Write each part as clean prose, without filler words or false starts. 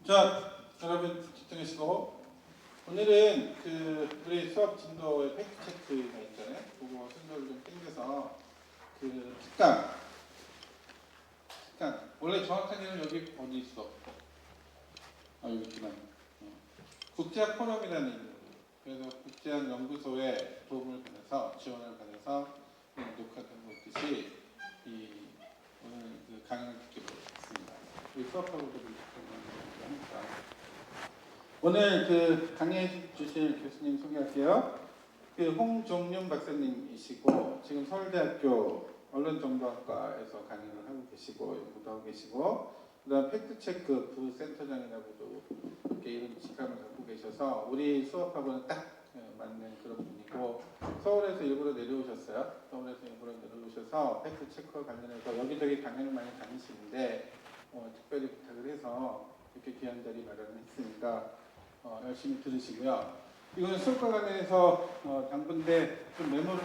자, 여러분 집중하시고 오늘은 우리 수업 진도의 팩트 체크가 있잖아요. 그거 순서를 좀 땡겨서 특강 원래 정확한 얘기는 여기 어디 있어? 여기 있구나. 국제학 포럼이라는 이름으로 그래서 국제학 연구소의 도움을 받아서 지원을 받아서 녹화되고 있듯이 오늘 강의를 듣게 되었습니다. 우리 수업하고도 하니까 오늘 강의해 주실 교수님 소개할게요. 홍종윤 박사님이시고 지금 서울대학교 언론정보학과에서 강의를 하고 계시고 연구도 하고 계시고 그다음 팩트체크 부센터장이라고도 이렇게 이런 직함을 갖고 계셔서 우리 수업하고는 딱 맞는 그런 분이고 서울에서 일부러 내려오셨어요. 서울에서 일부러 내려오셔서 팩트체크와 관련해서 여기저기 강연을 많이 다니시는데 특별히 부탁을 해서 이렇게 귀한 자리 마련했으니까 열심히 들으시고요. 이거는 수업과 관련해서 당분대 좀 메모를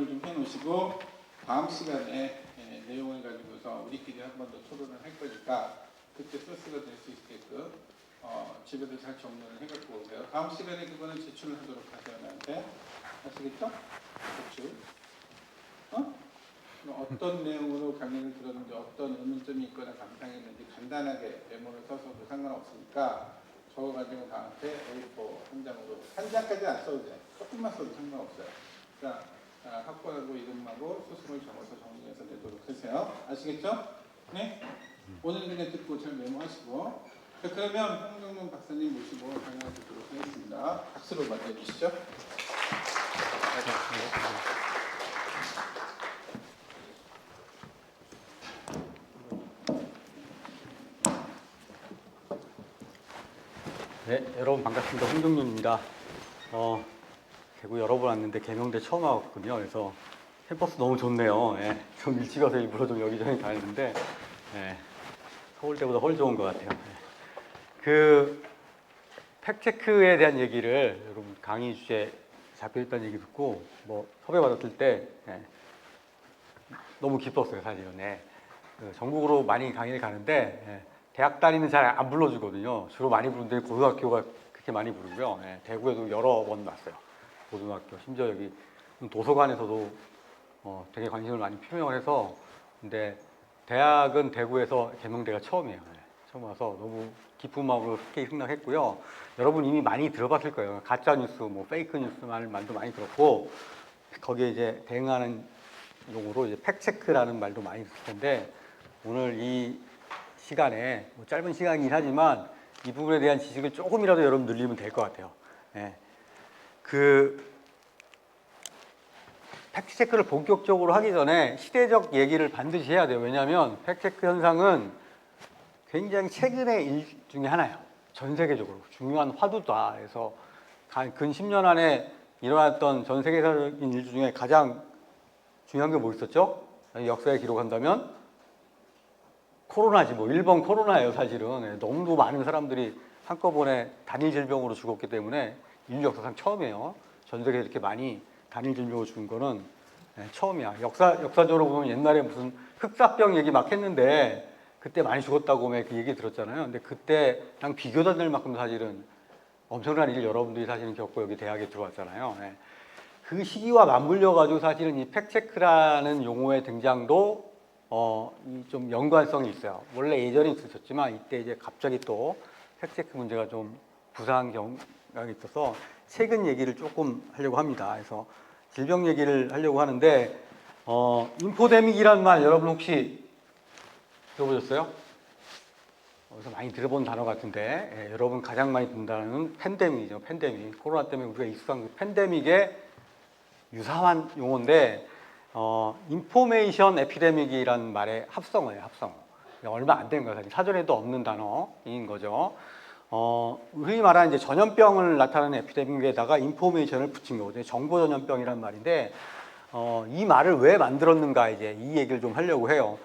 좀 해놓으시고 다음 시간에 내용을 가지고서 우리끼리 한 번 더 토론을 할 거니까 그때 소스가 될 수 있게끔 집에도 잘 정리를 해갖고 오세요. 다음 시간에 그거는 제출을 하도록 하세요. 나한테 아시겠죠? 제출. 어떤 내용으로 강의를 들었는지 어떤 의문점이 있거나 감상했는지 간단하게 메모를 써서도 상관없으니까 적어가지고 나한테 A4 한 장으로 한 장까지 안 써도 돼. 조금만 써도 상관없어요. 자, 학번하고 이름하고 수승을 적어서 정리해서 내도록 하세요. 아시겠죠? 네? 오늘 그냥 듣고 잘 메모하시고 자, 그러면 홍정문 박사님 모시고 강의를 듣도록 하겠습니다. 박수로 맞아주시죠. 네, 여러분 반갑습니다. 홍종윤입니다. 대구 여러 번 왔는데 계명대 처음 와봤거든요. 그래서 캠퍼스 너무 좋네요. 예, 좀 일찍 와서 일부러 좀 여기저기 다녔는데 서울대보다 훨 좋은 것 같아요. 팩트체크에 대한 얘기를 여러분 강의 주제 잡혀있다는 얘기 듣고 섭외 받았을 때 너무 기뻤어요. 사실은. 전국으로 많이 강의를 가는데 대학 다니는 잘 안 불러주거든요. 주로 많이 부르는데 고등학교가 그렇게 많이 부르고요. 대구에도 여러 번 왔어요. 고등학교. 심지어 여기 도서관에서도 되게 관심을 많이 표명을 해서 근데 대학은 대구에서 계명대가 처음이에요. 처음 와서 너무 기쁜 마음으로 승낙했고요. 여러분 이미 많이 들어봤을 거예요. 가짜 뉴스, 페이크 뉴스 말도 많이 들었고 거기에 이제 대응하는 용어로 이제 팩트체크라는 말도 많이 들을 텐데 오늘 이 시간에 짧은 시간이긴 하지만 이 부분에 대한 지식을 조금이라도 여러분 늘리면 될 것 같아요. 팩트체크를 본격적으로 하기 전에 시대적 얘기를 반드시 해야 돼요. 왜냐하면 팩트체크 현상은 굉장히 최근의 일 중에 하나예요. 전 세계적으로 중요한 화두다. 그래서 근 10년 안에 일어났던 전 세계적인 일 중에 가장 중요한 게 뭐 있었죠? 역사에 기록한다면 코로나지. 1번 코로나예요. 사실은 너무 많은 사람들이 한꺼번에 단일 질병으로 죽었기 때문에 인류 역사상 처음이에요. 전 세계에 이렇게 많이 단일 질병으로 죽은 거는 처음이야. 역사적으로 보면 옛날에 무슨 흑사병 얘기 막 했는데 그때 많이 죽었다고 그 얘기 들었잖아요. 근데 그때랑 비교도 안 될 만큼 사실은 엄청난 일을 여러분들이 사실은 겪고 여기 대학에 들어왔잖아요. 그 시기와 맞물려 가지고 사실은 이 팩트체크라는 용어의 등장도 좀 연관성이 있어요. 원래 예전에 있었지만 이때 이제 갑자기 또 팩트체크 문제가 좀 부상한 경향이 있어서 최근 얘기를 조금 하려고 합니다. 그래서 질병 얘기를 하려고 하는데 인포데믹이란 말 여러분 혹시 들어보셨어요? 어디서 많이 들어본 단어 같은데 여러분 가장 많이 듣는 단어는 팬데믹이죠. 팬데믹. 코로나 때문에 우리가 익숙한 그 팬데믹의 유사한 용어인데 인포메이션 에피데믹이라는 말의 합성어예요. 합성어. 얼마 안 되는 거예요. 사실 사전에도 없는 단어인 거죠. 흔히 말하는 이제 전염병을 나타내는 에피데믹에다가 인포메이션을 붙인 거거든요. 정보 전염병이라는 말인데 이 말을 왜 만들었는가 이제 이 얘기를 좀 하려고 해요.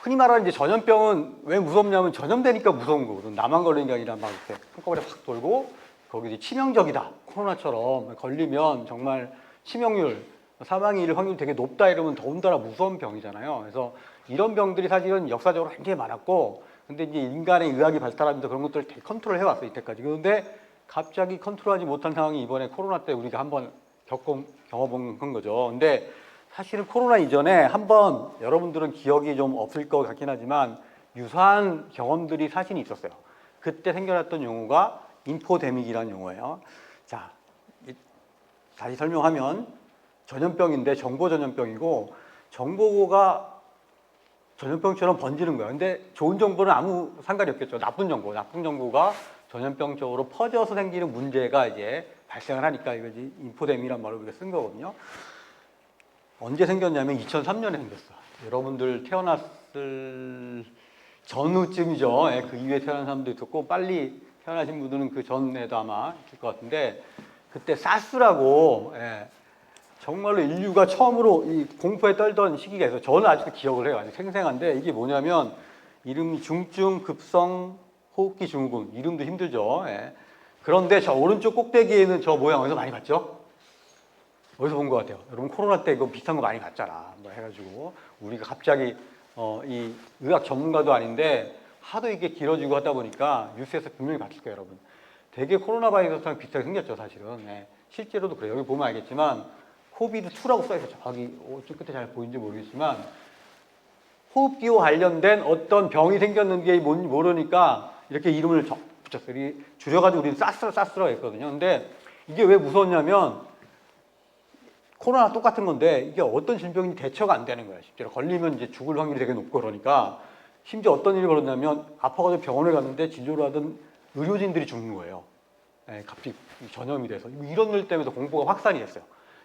흔히 말하는 이제 전염병은 왜 무섭냐면 전염되니까 무서운 거거든. 나만 걸리는 게 아니라 막 이렇게 한꺼번에 확 돌고 거기 이제 치명적이다. 코로나처럼 걸리면 정말 치명률 사망일 확률이 되게 높다 이러면 더군다나 무서운 병이잖아요. 그래서 이런 병들이 사실은 역사적으로 굉장히 많았고, 근데 이제 인간의 의학이 발달하면서 그런 것들을 되게 컨트롤 해왔어요, 이때까지. 그런데 갑자기 컨트롤하지 못한 상황이 이번에 코로나 때 우리가 한번 경험한 거죠. 근데 사실은 코로나 이전에 한번 여러분들은 기억이 좀 없을 것 같긴 하지만 유사한 경험들이 사실 있었어요. 그때 생겨났던 용어가 인포데믹이라는 용어예요. 자, 다시 설명하면 전염병인데 정보 전염병이고, 정보가 전염병처럼 번지는 거예요. 근데 좋은 정보는 아무 상관이 없겠죠. 나쁜 정보가 전염병적으로 퍼져서 생기는 문제가 이제 발생을 하니까 이거지 인포데믹이란 말을 우리가 쓴 거거든요. 언제 생겼냐면 2003년에 생겼어. 여러분들 태어났을 전후쯤이죠. 예, 그 이후에 태어난 사람도 있었고, 빨리 태어나신 분들은 그 전에도 아마 있을 것 같은데, 그때 사스라고, 예, 정말로 인류가 처음으로 이 공포에 떨던 시기가 있어요. 저는 아직도 기억을 해요. 아직 생생한데, 이게 뭐냐면 이름이 중증 급성 호흡기 증후군. 이름도 힘들죠. 예. 그런데 저 오른쪽 꼭대기에는 저 모양 어디서 많이 봤죠? 어디서 본 것 같아요? 여러분 코로나 때 이거 비슷한 거 많이 봤잖아. 뭐 해가지고 우리가 갑자기 이 의학 전문가도 아닌데 하도 이게 길어지고 하다 보니까 뉴스에서 분명히 봤을 거예요, 여러분. 되게 코로나 바이러스랑 비슷하게 생겼죠, 사실은. 예. 실제로도 그래요. 여기 보면 알겠지만 코비드2라고 써있어요. 저기 좀 끝에 잘 보이는지 모르겠지만 호흡기와 관련된 어떤 병이 생겼는지 뭔지 모르니까 이렇게 이름을 붙였어요. 줄여가지고 우리는 사스라고 했거든요. 근데 이게 왜 무서웠냐면 코로나 똑같은 건데 이게 어떤 질병인지 대처가 안 되는 거예요. 실제로 걸리면 이제 죽을 확률이 되게 높고 그러니까 심지어 어떤 일이 벌어졌냐면 아파가지고 병원에 갔는데 진료를 하던 의료진들이 죽는 거예요. 예, 갑자기 전염이 돼서 이런 일 때문에 공포가 확산이 됐어요.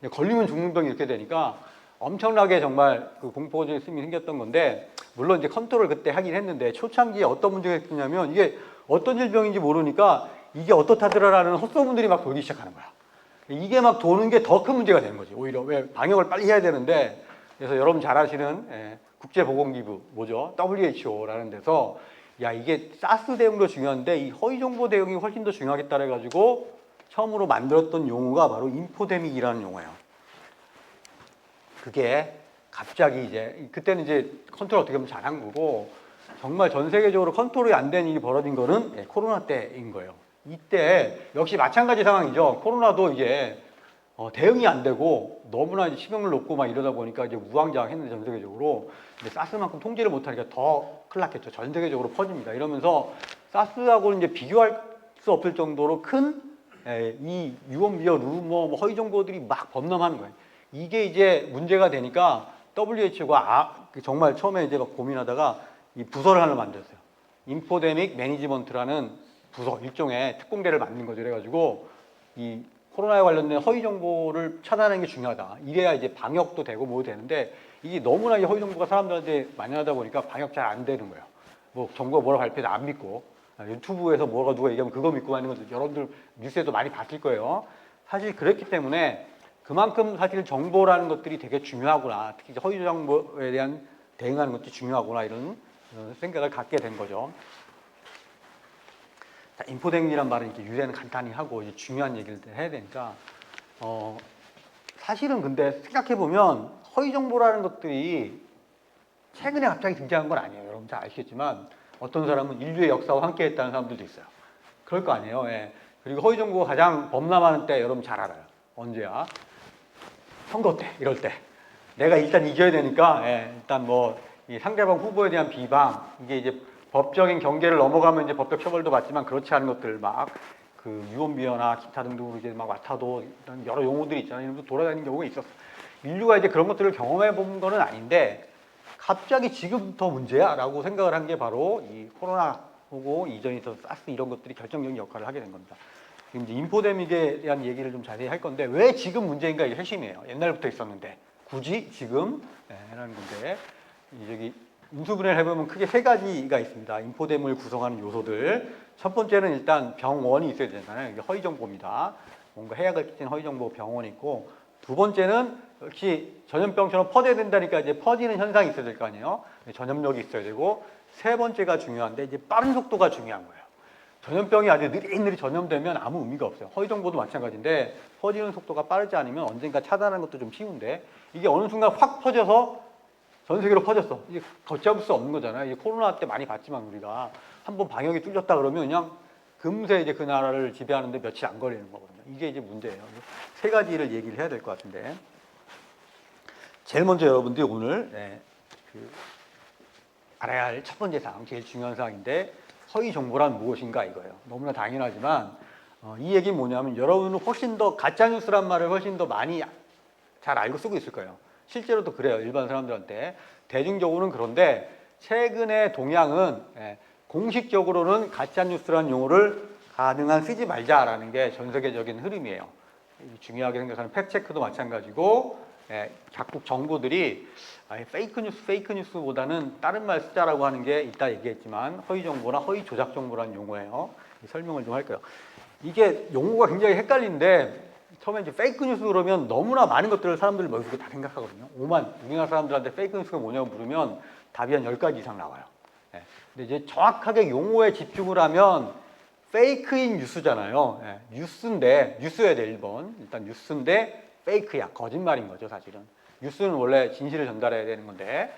걸리면 죽는 병이 이렇게 되니까 엄청나게 정말 그 공포적인 심이 생겼던 건데 물론 이제 컨트롤 그때 하긴 했는데 초창기에 어떤 문제가 있었냐면 이게 어떤 질병인지 모르니까 이게 어떻다더라라는 헛소문들이 막 돌기 시작하는 거야. 이게 막 도는 게 더 큰 문제가 되는 거지. 오히려 왜 방역을 빨리 해야 되는데 그래서 여러분 잘 아시는 국제보건기구 뭐죠? WHO라는 데서 야 이게 사스 대응도 중요한데 이 허위 정보 대응이 훨씬 더 중요하겠다 해가지고 처음으로 만들었던 용어가 바로 인포데믹이라는 용어예요. 그게 갑자기 이제 그때는 이제 컨트롤 어떻게 보면 잘한 거고 정말 전 세계적으로 컨트롤이 안 된 일이 벌어진 거는 코로나 때인 거예요. 이때 역시 마찬가지 상황이죠. 코로나도 이게 대응이 안 되고 너무나 이제 치명률 높고 막 이러다 보니까 이제 우왕좌왕했는데 전 세계적으로 근데 사스만큼 통제를 못하니까 더 큰일 났겠죠. 전 세계적으로 퍼집니다. 이러면서 사스하고는 이제 비교할 수 없을 정도로 큰 이 유언비어 루머 뭐 허위 정보들이 막 범람하는 거예요. 이게 이제 문제가 되니까 WHO가 정말 처음에 이제 막 고민하다가 이 부서를 하나 만들었어요. 인포데믹 매니지먼트라는 부서 일종의 특공대를 만든 거죠. 그래가지고 이 코로나에 관련된 허위 정보를 차단하는 게 중요하다. 이래야 이제 방역도 되고 뭐 되는데 이게 너무나 이 허위 정보가 사람들한테 만연하다 보니까 방역 잘 안 되는 거예요. 뭐 정부가 뭐라 발표해도 안 믿고 유튜브에서 뭐가 누가 얘기하면 그거 믿고 하는 것도 여러분들 뉴스에도 많이 봤을 거예요. 사실 그랬기 때문에 그만큼 사실 정보라는 것들이 되게 중요하구나. 특히 허위 정보에 대한 대응하는 것도 중요하구나 이런 생각을 갖게 된 거죠. 자, 인포데믹이란 말은 이렇게 유래는 간단히 하고 이제 중요한 얘기를 해야 되니까 사실은 근데 생각해 보면 허위 정보라는 것들이 최근에 갑자기 등장한 건 아니에요. 여러분 잘 아시겠지만 어떤 사람은 인류의 역사와 함께했다는 사람들도 있어요. 그럴 거 아니에요. 예. 그리고 허위 정보가 가장 범람하는 때 여러분 잘 알아요. 언제야? 선거 때, 이럴 때. 내가 일단 이겨야 되니까 일단 뭐 이 상대방 후보에 대한 비방 이게 이제 법적인 경계를 넘어가면 이제 법적 처벌도 받지만 그렇지 않은 것들 막 그 유언비어나 기타 등등으로 이제 막 맡아도 여러 용어들이 있잖아요. 이런 거 돌아다니는 경우가 있었어. 인류가 이제 그런 것들을 경험해 본 거는 아닌데 갑자기 지금부터 문제야라고 생각을 한 게 바로 이 코로나하고 이전에 있었던 사스 이런 것들이 결정적인 역할을 하게 된 겁니다. 지금 이제 인포데믹에 대한 얘기를 좀 자세히 할 건데 왜 지금 문제인가 이게 핵심이에요. 옛날부터 있었는데 굳이 지금 라는 건데 여기 인수분해를 해보면 크게 세 가지가 있습니다. 인포데믹을 구성하는 요소들. 첫 번째는 일단 병원이 있어야 되잖아요. 이게 허위 정보입니다. 뭔가 해악을 끼치는 허위 정보 병원이 있고 두 번째는 역시 전염병처럼 퍼져야 된다니까 이제 퍼지는 현상이 있어야 될 거 아니에요. 전염력이 있어야 되고 세 번째가 중요한데 이제 빠른 속도가 중요한 거예요. 전염병이 아주 느릿느릿 전염되면 아무 의미가 없어요. 허위 정보도 마찬가지인데 퍼지는 속도가 빠르지 않으면 언젠가 차단하는 것도 좀 쉬운데 이게 어느 순간 확 퍼져서 전 세계로 퍼졌어. 이게 걷잡을 수 없는 거잖아요. 이게 코로나 때 많이 봤지만 우리가 한번 방역이 뚫렸다 그러면 그냥 금세 이제 그 나라를 지배하는데 며칠 안 걸리는 거거든요. 이게 이제 문제예요. 세 가지를 얘기를 해야 될 것 같은데 제일 먼저 여러분들이 오늘 알아야 할 첫 번째 사항, 제일 중요한 사항인데 허위 정보란 무엇인가 이거예요. 너무나 당연하지만 이 얘기는 뭐냐면 여러분은 훨씬 더 가짜 뉴스란 말을 훨씬 더 많이 잘 알고 쓰고 있을 거예요. 실제로도 그래요. 일반 사람들한테. 대중적으로는 그런데 최근에 동향은 공식적으로는 가짜 뉴스라는 용어를 가능한 쓰지 말자라는 게 전 세계적인 흐름이에요. 중요하게 생각하는 팩트체크도 마찬가지고 각국 정부들이 페이크 뉴스보다는 다른 말 쓰자라고 하는 게 이따 얘기했지만 허위 정보나 허위 조작 정보라는 용어예요. 설명을 좀 할까요? 이게 용어가 굉장히 헷갈리는데 처음에 이제 페이크 뉴스 그러면 너무나 많은 것들을 사람들 머릿속에 다 생각하거든요. 우리나라 사람들한테 페이크 뉴스가 뭐냐고 물으면 답이 한 10가지 이상 나와요. 근데 이제 정확하게 용어에 집중을 하면 페이크인 뉴스잖아요. 뉴스인데, 뉴스여야 돼, 1번. 일단 뉴스인데 페이크야. 거짓말인 거죠, 사실은. 뉴스는 원래 진실을 전달해야 되는 건데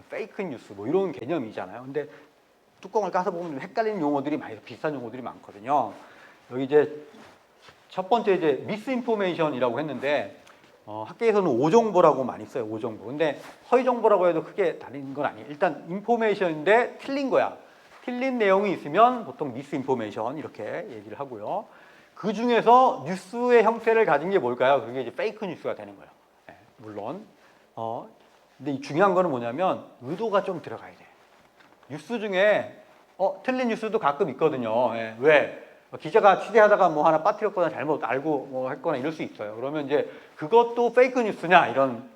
페이크 뉴스 뭐 이런 개념이잖아요. 근데 뚜껑을 까서 보면 헷갈리는 용어들이 많이 비슷한 용어들이 많거든요. 여기 이제 첫 번째 이제 미스인포메이션이라고 했는데 학계에서는 오정보라고 많이 써요. 오정보. 근데 허위 정보라고 해도 크게 다른 건 아니에요. 일단 인포메이션인데 틀린 거야. 틀린 내용이 있으면 보통 미스인포메이션 이렇게 얘기를 하고요. 그 중에서 뉴스의 형태를 가진 게 뭘까요? 그게 이제 페이크 뉴스가 되는 거예요. 물론. 근데 이 중요한 거는 뭐냐면 의도가 좀 들어가야 돼. 뉴스 중에 틀린 뉴스도 가끔 있거든요. 왜? 기자가 취재하다가 뭐 하나 빠뜨렸거나 잘못 알고 뭐 했거나 이럴 수 있어요. 그러면 이제 그것도 페이크 뉴스냐 이런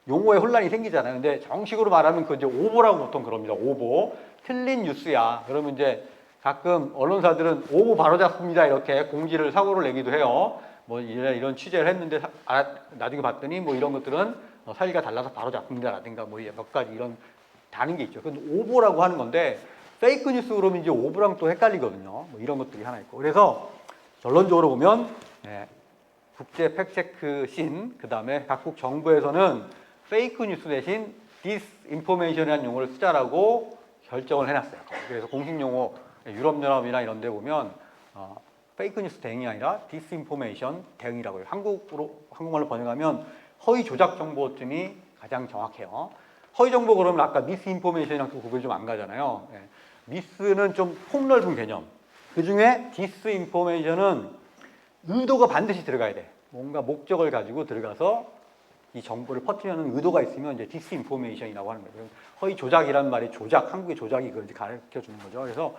용어에 혼란이 생기잖아요. 근데 정식으로 말하면 그 이제 오보라고 보통 그럽니다. 오보. 틀린 뉴스야. 그러면 이제 가끔 언론사들은 오보 바로잡습니다. 이렇게 공지를 사고를 내기도 해요. 뭐 이런 취재를 했는데 나중에 봤더니 뭐 이런 것들은 사실과 달라서 바로잡습니다라든가 뭐 몇 가지 이런 다른 게 있죠. 근데 오보라고 하는 건데 페이크 뉴스 그러면 이제 오보랑 또 헷갈리거든요. 뭐 이런 것들이 하나 있고. 그래서 결론적으로 보면 국제 팩트체크 신 그다음에 각국 정부에서는 페이크 뉴스 대신 디스인포메이션이라는 용어를 쓰자라고 결정을 해놨어요. 그래서 공식 용어 유럽연합이나 이런 데 보면 페이크 뉴스 대응이 아니라 디스인포메이션 대응이라고 해요. 한국말로 번역하면 허위 조작 정보쯤이 가장 정확해요. 허위 정보 그러면 아까 미스인포메이션이랑 또 구분이 좀 안 가잖아요. 미스는 좀 폭넓은 개념. 그 중에 디스인포메이션은 의도가 반드시 들어가야 돼. 뭔가 목적을 가지고 들어가서 이 정보를 퍼뜨리는 의도가 있으면 이제 디스인포메이션이라고 하는 거예요. 허위 조작이라는 말이 조작, 한국의 조작이 그걸 가르쳐 주는 거죠. 그래서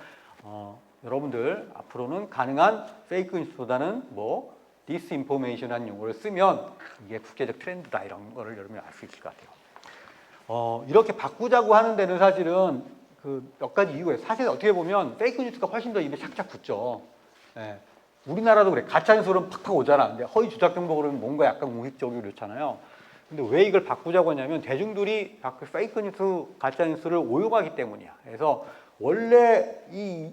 여러분들 앞으로는 가능한 페이크 뉴스보다는 뭐 디스인포메이션이라는 용어를 쓰면 이게 국제적 트렌드다 이런 거를 여러분이 알 수 있을 것 같아요. 이렇게 바꾸자고 하는 데는 사실은 그 몇 가지 이유가 있어요. 사실 어떻게 보면 페이크 뉴스가 훨씬 더 입에 착착 붙죠. 우리나라도 그래. 가짜 뉴스는 팍팍 오잖아. 근데 허위 조작 정보 그러면 뭔가 약간 공식적이고 그렇잖아요. 근데 왜 이걸 바꾸자고 하냐면 대중들이 페이크 뉴스, 가짜 뉴스를 오용하기 때문이야. 그래서 원래 이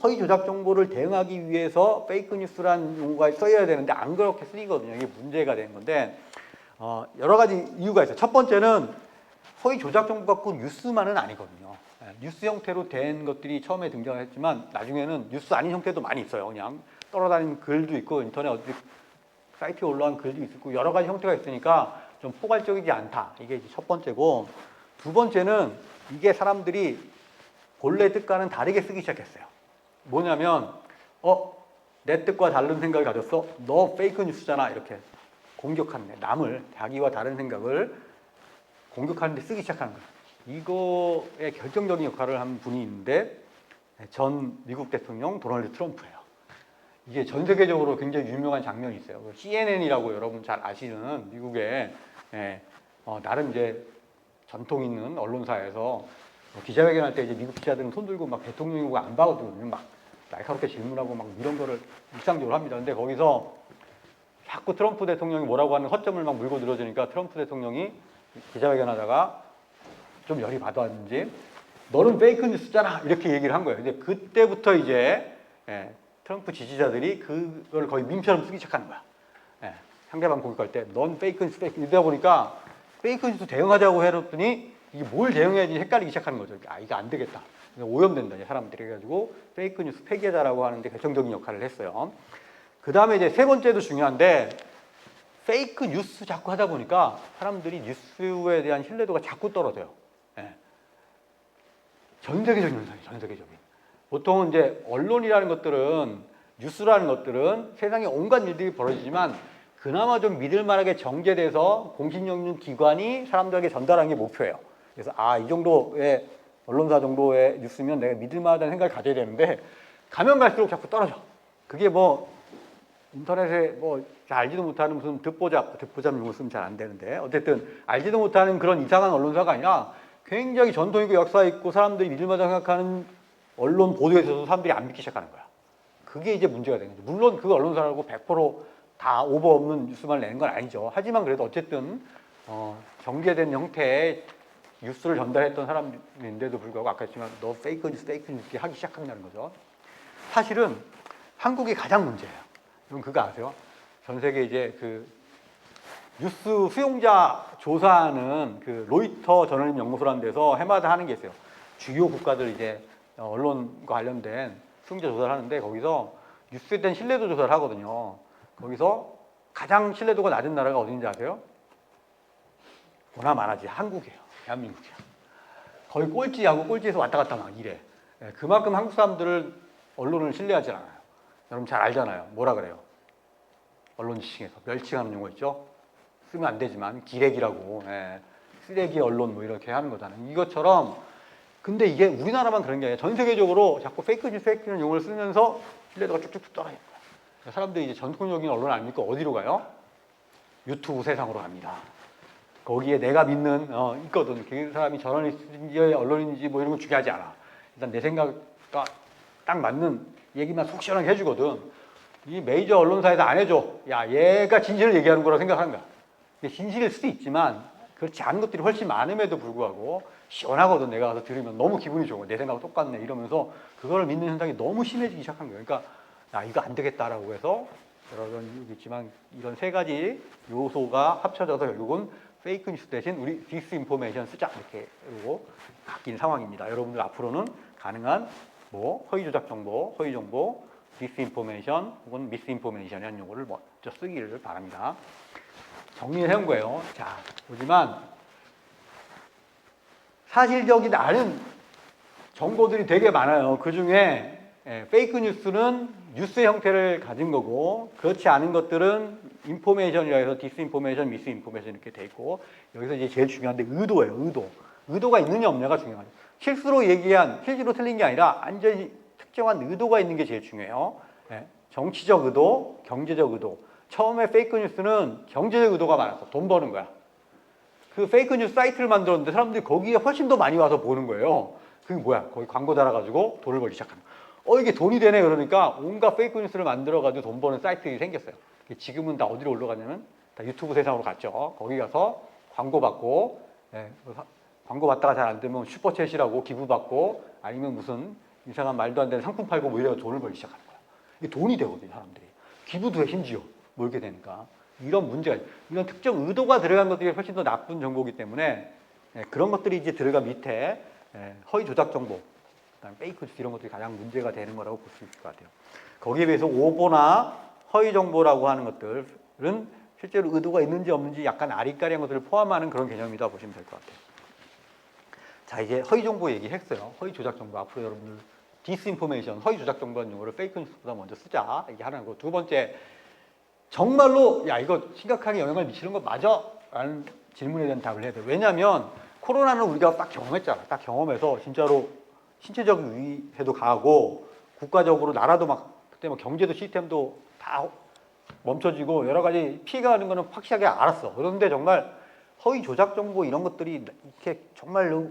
허위 조작 정보를 대응하기 위해서 페이크 뉴스라는 용어가 써야 되는데 안 그렇게 쓰이거든요. 이게 문제가 되는 건데 여러 가지 이유가 있어요. 첫 번째는 허위 조작 정보 갖고 뉴스만은 아니거든요. 뉴스 형태로 된 것들이 처음에 등장했지만 나중에는 뉴스 아닌 형태도 많이 있어요. 그냥 떨어다니는 글도 있고 인터넷 어디 사이트에 올라온 글도 있고 여러 가지 형태가 있으니까 좀 포괄적이지 않다. 이게 이제 첫 번째고 두 번째는 이게 사람들이 본래 뜻과는 다르게 쓰기 시작했어요. 뭐냐면 내 뜻과 다른 생각을 가졌어? 너 페이크 뉴스잖아. 이렇게 공격하는 남을 자기와 다른 생각을 공격하는 데 쓰기 시작하는 거예요. 이거에 결정적인 역할을 한 분이 있는데 전 미국 대통령 도널드 트럼프예요. 이게 전 세계적으로 굉장히 유명한 장면이 있어요. CNN이라고 여러분 잘 아시는 미국의 나름 이제 전통 있는 언론사에서 기자회견할 때 이제 미국 기자들은 손 들고 막 대통령이 보고 안 봐거든요. 막 날카롭게 질문하고 막 이런 거를 일상적으로 합니다. 근데 거기서 자꾸 트럼프 대통령이 뭐라고 하는 허점을 막 물고 늘어지니까 트럼프 대통령이 기자회견하다가 좀 열이 받았는지 너는 페이크 뉴스잖아 이렇게 얘기를 한 거예요. 근데 그때부터 이제 트럼프 지지자들이 그걸 거의 밈처럼 쓰기 시작하는 거야. 상대방 공격할 때 넌 페이크 뉴스 이러다 보니까 페이크 뉴스 대응하자고 해놨더니 이게 뭘 대응해야지 헷갈리기 시작하는 거죠. 이거 안 되겠다. 오염된다 사람들이. 해가지고 페이크 뉴스 폐기자라고 하는데 결정적인 역할을 했어요. 그 다음에 이제 세 번째도 중요한데 페이크 뉴스 자꾸 하다 보니까 사람들이 뉴스에 대한 신뢰도가 자꾸 떨어져요. 전 세계적인 현상이에요. 전 세계적인. 보통은 이제 언론이라는 것들은 뉴스라는 것들은 세상에 온갖 일들이 벌어지지만 그나마 좀 믿을 만하게 정제돼서 공신력 있는 기관이 사람들에게 전달하는 게 목표예요. 그래서 이 정도의 언론사 정도의 뉴스면 내가 믿을 만하다는 생각을 가져야 되는데 가면 갈수록 자꾸 떨어져. 그게 뭐 인터넷에 뭐 잘 알지도 못하는 무슨 듣보잡 용어 쓰면 잘 안 되는데 어쨌든 알지도 못하는 그런 이상한 언론사가 아니라 굉장히 전통 있고 역사 있고 사람들이 믿을 만하다고 생각하는 언론 보도에 있어서 사람들이 안 믿기 시작하는 거야. 그게 이제 문제가 되는 거죠. 물론 그 언론사라고 100%다 오버 없는 뉴스만 내는 건 아니죠. 하지만 그래도 어쨌든 정제된 형태의 뉴스를 전달했던 사람인데도 불구하고 아까 했지만 너 페이크 뉴스 이렇게 하기 시작한다는 거죠. 사실은 한국이 가장 문제예요. 여러분 그거 아세요? 전 세계 이제 그 뉴스 수용자 조사하는 그 로이터 저널리즘 연구소라는 데서 해마다 하는 게 있어요. 주요 국가들 이제 언론과 관련된 수용자 조사를 하는데 거기서 뉴스에 대한 신뢰도 조사를 하거든요. 거기서 가장 신뢰도가 낮은 나라가 어딘지 아세요? 보나 마나지 한국이에요. 대한민국이야. 거의 꼴찌하고 꼴찌에서 왔다 갔다 막 이래. 그만큼 한국 사람들을 언론을 신뢰하지 않아요. 여러분 잘 알잖아요. 뭐라 그래요? 언론 지칭에서 멸칭하는 용어 있죠? 쓰면 안 되지만 기레기라고 쓰레기 언론 뭐 이렇게 하는 거잖아요. 이것처럼 근데 이게 우리나라만 그런 게 아니라 전 세계적으로 자꾸 페이크 뉴스 용어를 쓰면서 신뢰도가 쭉쭉 떨어지는 거예요. 사람들이 이제 전통적인 언론 아닙니까? 어디로 가요? 유튜브 세상으로 갑니다. 거기에 내가 믿는 있거든. 그 사람이 저널리스트인지 언론인지 뭐 이런 거 중요하지 않아. 일단 내 생각과 딱 맞는 얘기만 속 시원하게 해주거든. 이 메이저 언론사에서 안 해줘. 야, 얘가 진실을 얘기하는 거라고 생각하는 거야. 진실일 수도 있지만 그렇지 않은 것들이 훨씬 많음에도 불구하고 시원하거든. 내가 가서 들으면 너무 기분이 좋은 거야. 내 생각하고 똑같네 이러면서 그거를 믿는 현상이 너무 심해지기 시작한 거예요. 그러니까 야, 이거 안 되겠다라고 해서 여러 이유가 있지만 이런 세 가지 요소가 합쳐져서 결국은 페이크 뉴스 대신 우리 디스인포메이션 쓰자 이렇게 그리고 바뀐 상황입니다. 여러분들 앞으로는 가능한 뭐 허위 조작 정보, 허위 정보, 디스인포메이션 혹은 미스인포메이션이라는 용어를 먼저 쓰기를 바랍니다. 정리를 해온 거예요. 자, 보지만 사실적이지 않은 정보들이 되게 많아요. 그 중에 페이크 뉴스는 뉴스의 형태를 가진 거고 그렇지 않은 것들은 인포메이션이라 해서 디스인포메이션, 미스인포메이션 이렇게 돼 있고 여기서 이제 제일 중요한 게 의도예요. 의도가 있느냐 없느냐가 중요하죠. 실수로 얘기한 실수로 틀린 게 아니라 완전히 특정한 의도가 있는 게 제일 중요해요. 정치적 의도, 경제적 의도. 처음에 페이크 뉴스는 경제적 의도가 많았어. 돈 버는 거야. 그 페이크 뉴스 사이트를 만들었는데 사람들이 거기에 훨씬 더 많이 와서 보는 거예요. 그게 뭐야? 거기 광고 달아가지고 돈을 벌기 시작하는 거야. 이게 돈이 되네 그러니까 온갖 페이크 뉴스를 만들어가지고 돈 버는 사이트들이 생겼어요. 지금은 다 어디로 올라가냐면 다 유튜브 세상으로 갔죠. 거기 가서 광고 받고 광고 받다가 잘 안 되면 슈퍼챗이라고 기부 받고 아니면 무슨 이상한 말도 안 되는 상품 팔고 뭐 이래서 돈을 벌기 시작하는 거야. 이게 돈이 되거든요, 사람들이. 기부도 해, 심지어. 몰게 되니까. 이런 문제가, 이런 특정 의도가 들어간 것들이 훨씬 더 나쁜 정보이기 때문에 그런 것들이 이제 들어간 밑에 허위 조작 정보, 그다음에 페이크 뉴스 이런 것들이 가장 문제가 되는 거라고 볼 수 있을 것 같아요. 거기에 비해서 오보나 허위 정보라고 하는 것들은 실제로 의도가 있는지 없는지 약간 아리까리한 것들을 포함하는 그런 개념이다 보시면 될 것 같아요. 자, 이제 허위 정보 얘기했어요. 허위 조작 정보. 앞으로 여러분들 디스인포메이션, 허위 조작 정보라는 용어를 페이크 뉴스보다 먼저 쓰자. 얘기하는 거. 두 번째, 정말로 야 이거 심각하게 영향을 미치는 거 맞아? 라는 질문에 대한 답을 해야 돼요. 왜냐하면 코로나는 우리가 딱 경험했잖아. 딱 경험해서 진짜로 신체적 위해도 가하고 국가적으로 나라도 막 그때 뭐 경제도 시스템도 다 멈춰지고 여러 가지 피해가 가는 거는 확실하게 알았어. 그런데 정말 허위 조작 정보 이런 것들이 이렇게 정말로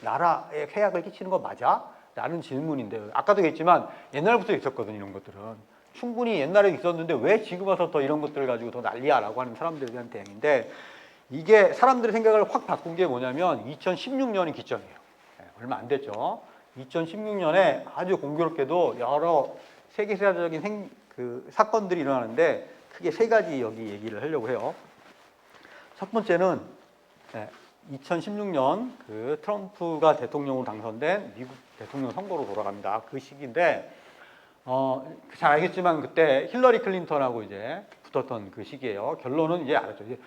나라에 해악을 끼치는 거 맞아? 라는 질문인데 아까도 얘기했지만 옛날부터 있었거든 이런 것들은. 충분히 옛날에 있었는데 왜 지금 와서 더 이런 것들을 가지고 더 난리야 라고 하는 사람들에 대한 대응인데 이게 사람들의 생각을 확 바꾼 게 뭐냐면 2016년이 기점이에요. 얼마 안 됐죠. 2016년에 아주 공교롭게도 여러 세계사적인 사건들이 일어나는데 크게 세 가지 여기 얘기를 하려고 해요. 첫 번째는 2016년 그 트럼프가 대통령으로 당선된 미국 대통령 선거로 돌아갑니다. 그 시기인데 잘 알겠지만 그때 힐러리 클린턴하고 이제 붙었던 그 시기예요. 결론은 이제 알았죠. 이제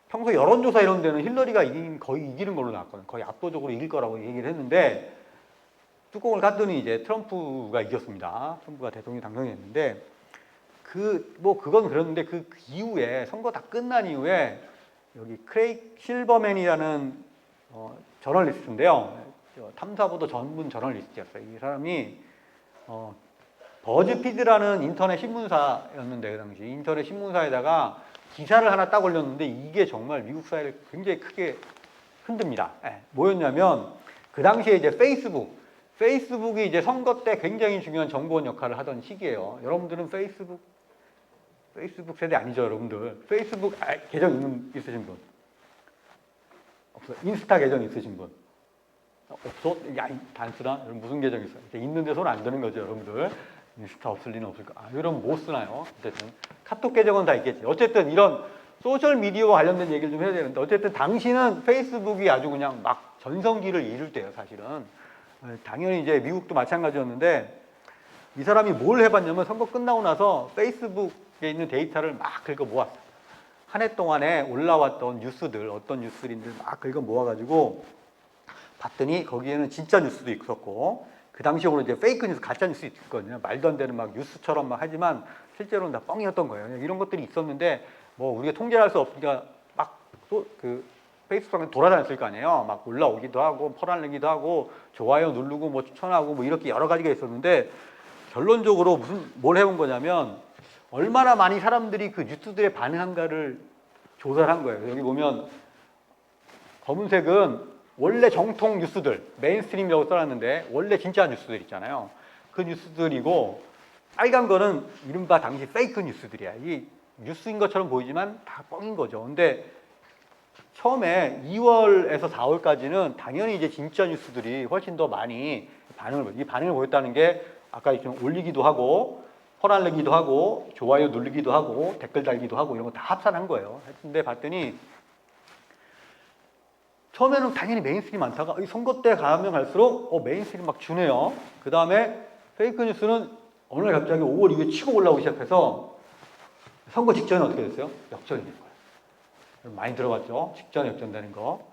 평소 여론조사 이런 데는 힐러리가 거의 이기는 걸로 나왔거든요. 거의 압도적으로 이길 거라고 얘기를 했는데 뚜껑을 깠더니 이제 트럼프가 이겼습니다. 트럼프가 대통령 당선했는데 그건 그랬는데 그 이후에 선거 다 끝난 이후에 여기 크레이크 실버맨이라는 저널리스트인데요. 탐사보도 전문 저널리스트였어요. 이 사람이 버즈피드라는 인터넷 신문사였는데 그 당시 인터넷 신문사에다가 기사를 하나 딱 올렸는데 이게 정말 미국 사회를 굉장히 크게 흔듭니다. 뭐였냐면 그 당시에 이제 페이스북이 이제 선거 때 굉장히 중요한 정보원 역할을 하던 시기예요. 여러분들은 페이스북 세대 아니죠, 여러분들? 페이스북 계정 있으신 분? 없어요. 인스타 계정 있으신 분? 없어? 야, 단순한? 무슨 계정 있어요? 있는데 손 안 드는 거죠, 여러분들? 인스타 없을 리는 없을 거. 이러면 못 쓰나요? 어쨌든 카톡 계정은 다 있겠지. 어쨌든 이런 소셜 미디어와 관련된 얘기를 좀 해야 되는데 어쨌든 당시는 페이스북이 아주 그냥 막 전성기를 이룰 때예요, 사실은. 당연히 이제 미국도 마찬가지였는데 이 사람이 뭘 해봤냐면 선거 끝나고 나서 페이스북에 있는 데이터를 막 긁어 모았어요. 한 해 동안에 올라왔던 뉴스들, 어떤 뉴스들인지 막 긁어 모아가지고 봤더니 거기에는 진짜 뉴스도 있었고 그 당시로 이제 페이크 뉴스, 가짜 뉴스 있거든요. 말도 안 되는 막 뉴스처럼 막 하지만 실제로는 다 뻥이었던 거예요. 이런 것들이 있었는데 뭐 우리가 통제를 할 수 없으니까 막 또 그 페이스북에 돌아다녔을 거 아니에요. 막 올라오기도 하고 퍼날리기도 하고 좋아요 누르고 뭐 추천하고 뭐 이렇게 여러 가지가 있었는데 결론적으로 뭘 해본 거냐면 얼마나 많이 사람들이 그 뉴스들에 반응한가를 조사를 한 거예요. 여기 보면 검은색은 원래 정통 뉴스들, 메인스트림이라고 써놨는데 원래 진짜 뉴스들 있잖아요. 그 뉴스들이고 빨간 거는 이른바 당시 페이크 뉴스들이야. 이 뉴스인 것처럼 보이지만 다 뻥인 거죠. 근데 처음에 2월에서 4월까지는 당연히 이제 진짜 뉴스들이 훨씬 더 많이 이 반응을 보였다는 게 아까 좀 올리기도 하고 퍼날리기도 하고 좋아요 누르기도 하고 댓글 달기도 하고 이런 거 다 합산한 거예요. 근데 봤더니 처음에는 당연히 메인스트림 많다가 선거 때 가면 갈수록 메인스트림 막 주네요. 그 다음에 페이크 뉴스는 어느 날 갑자기 5월 이후에 치고 올라오기 시작해서 선거 직전에 어떻게 됐어요? 역전이 된 거예요. 많이 들어봤죠? 직전에 역전되는 거.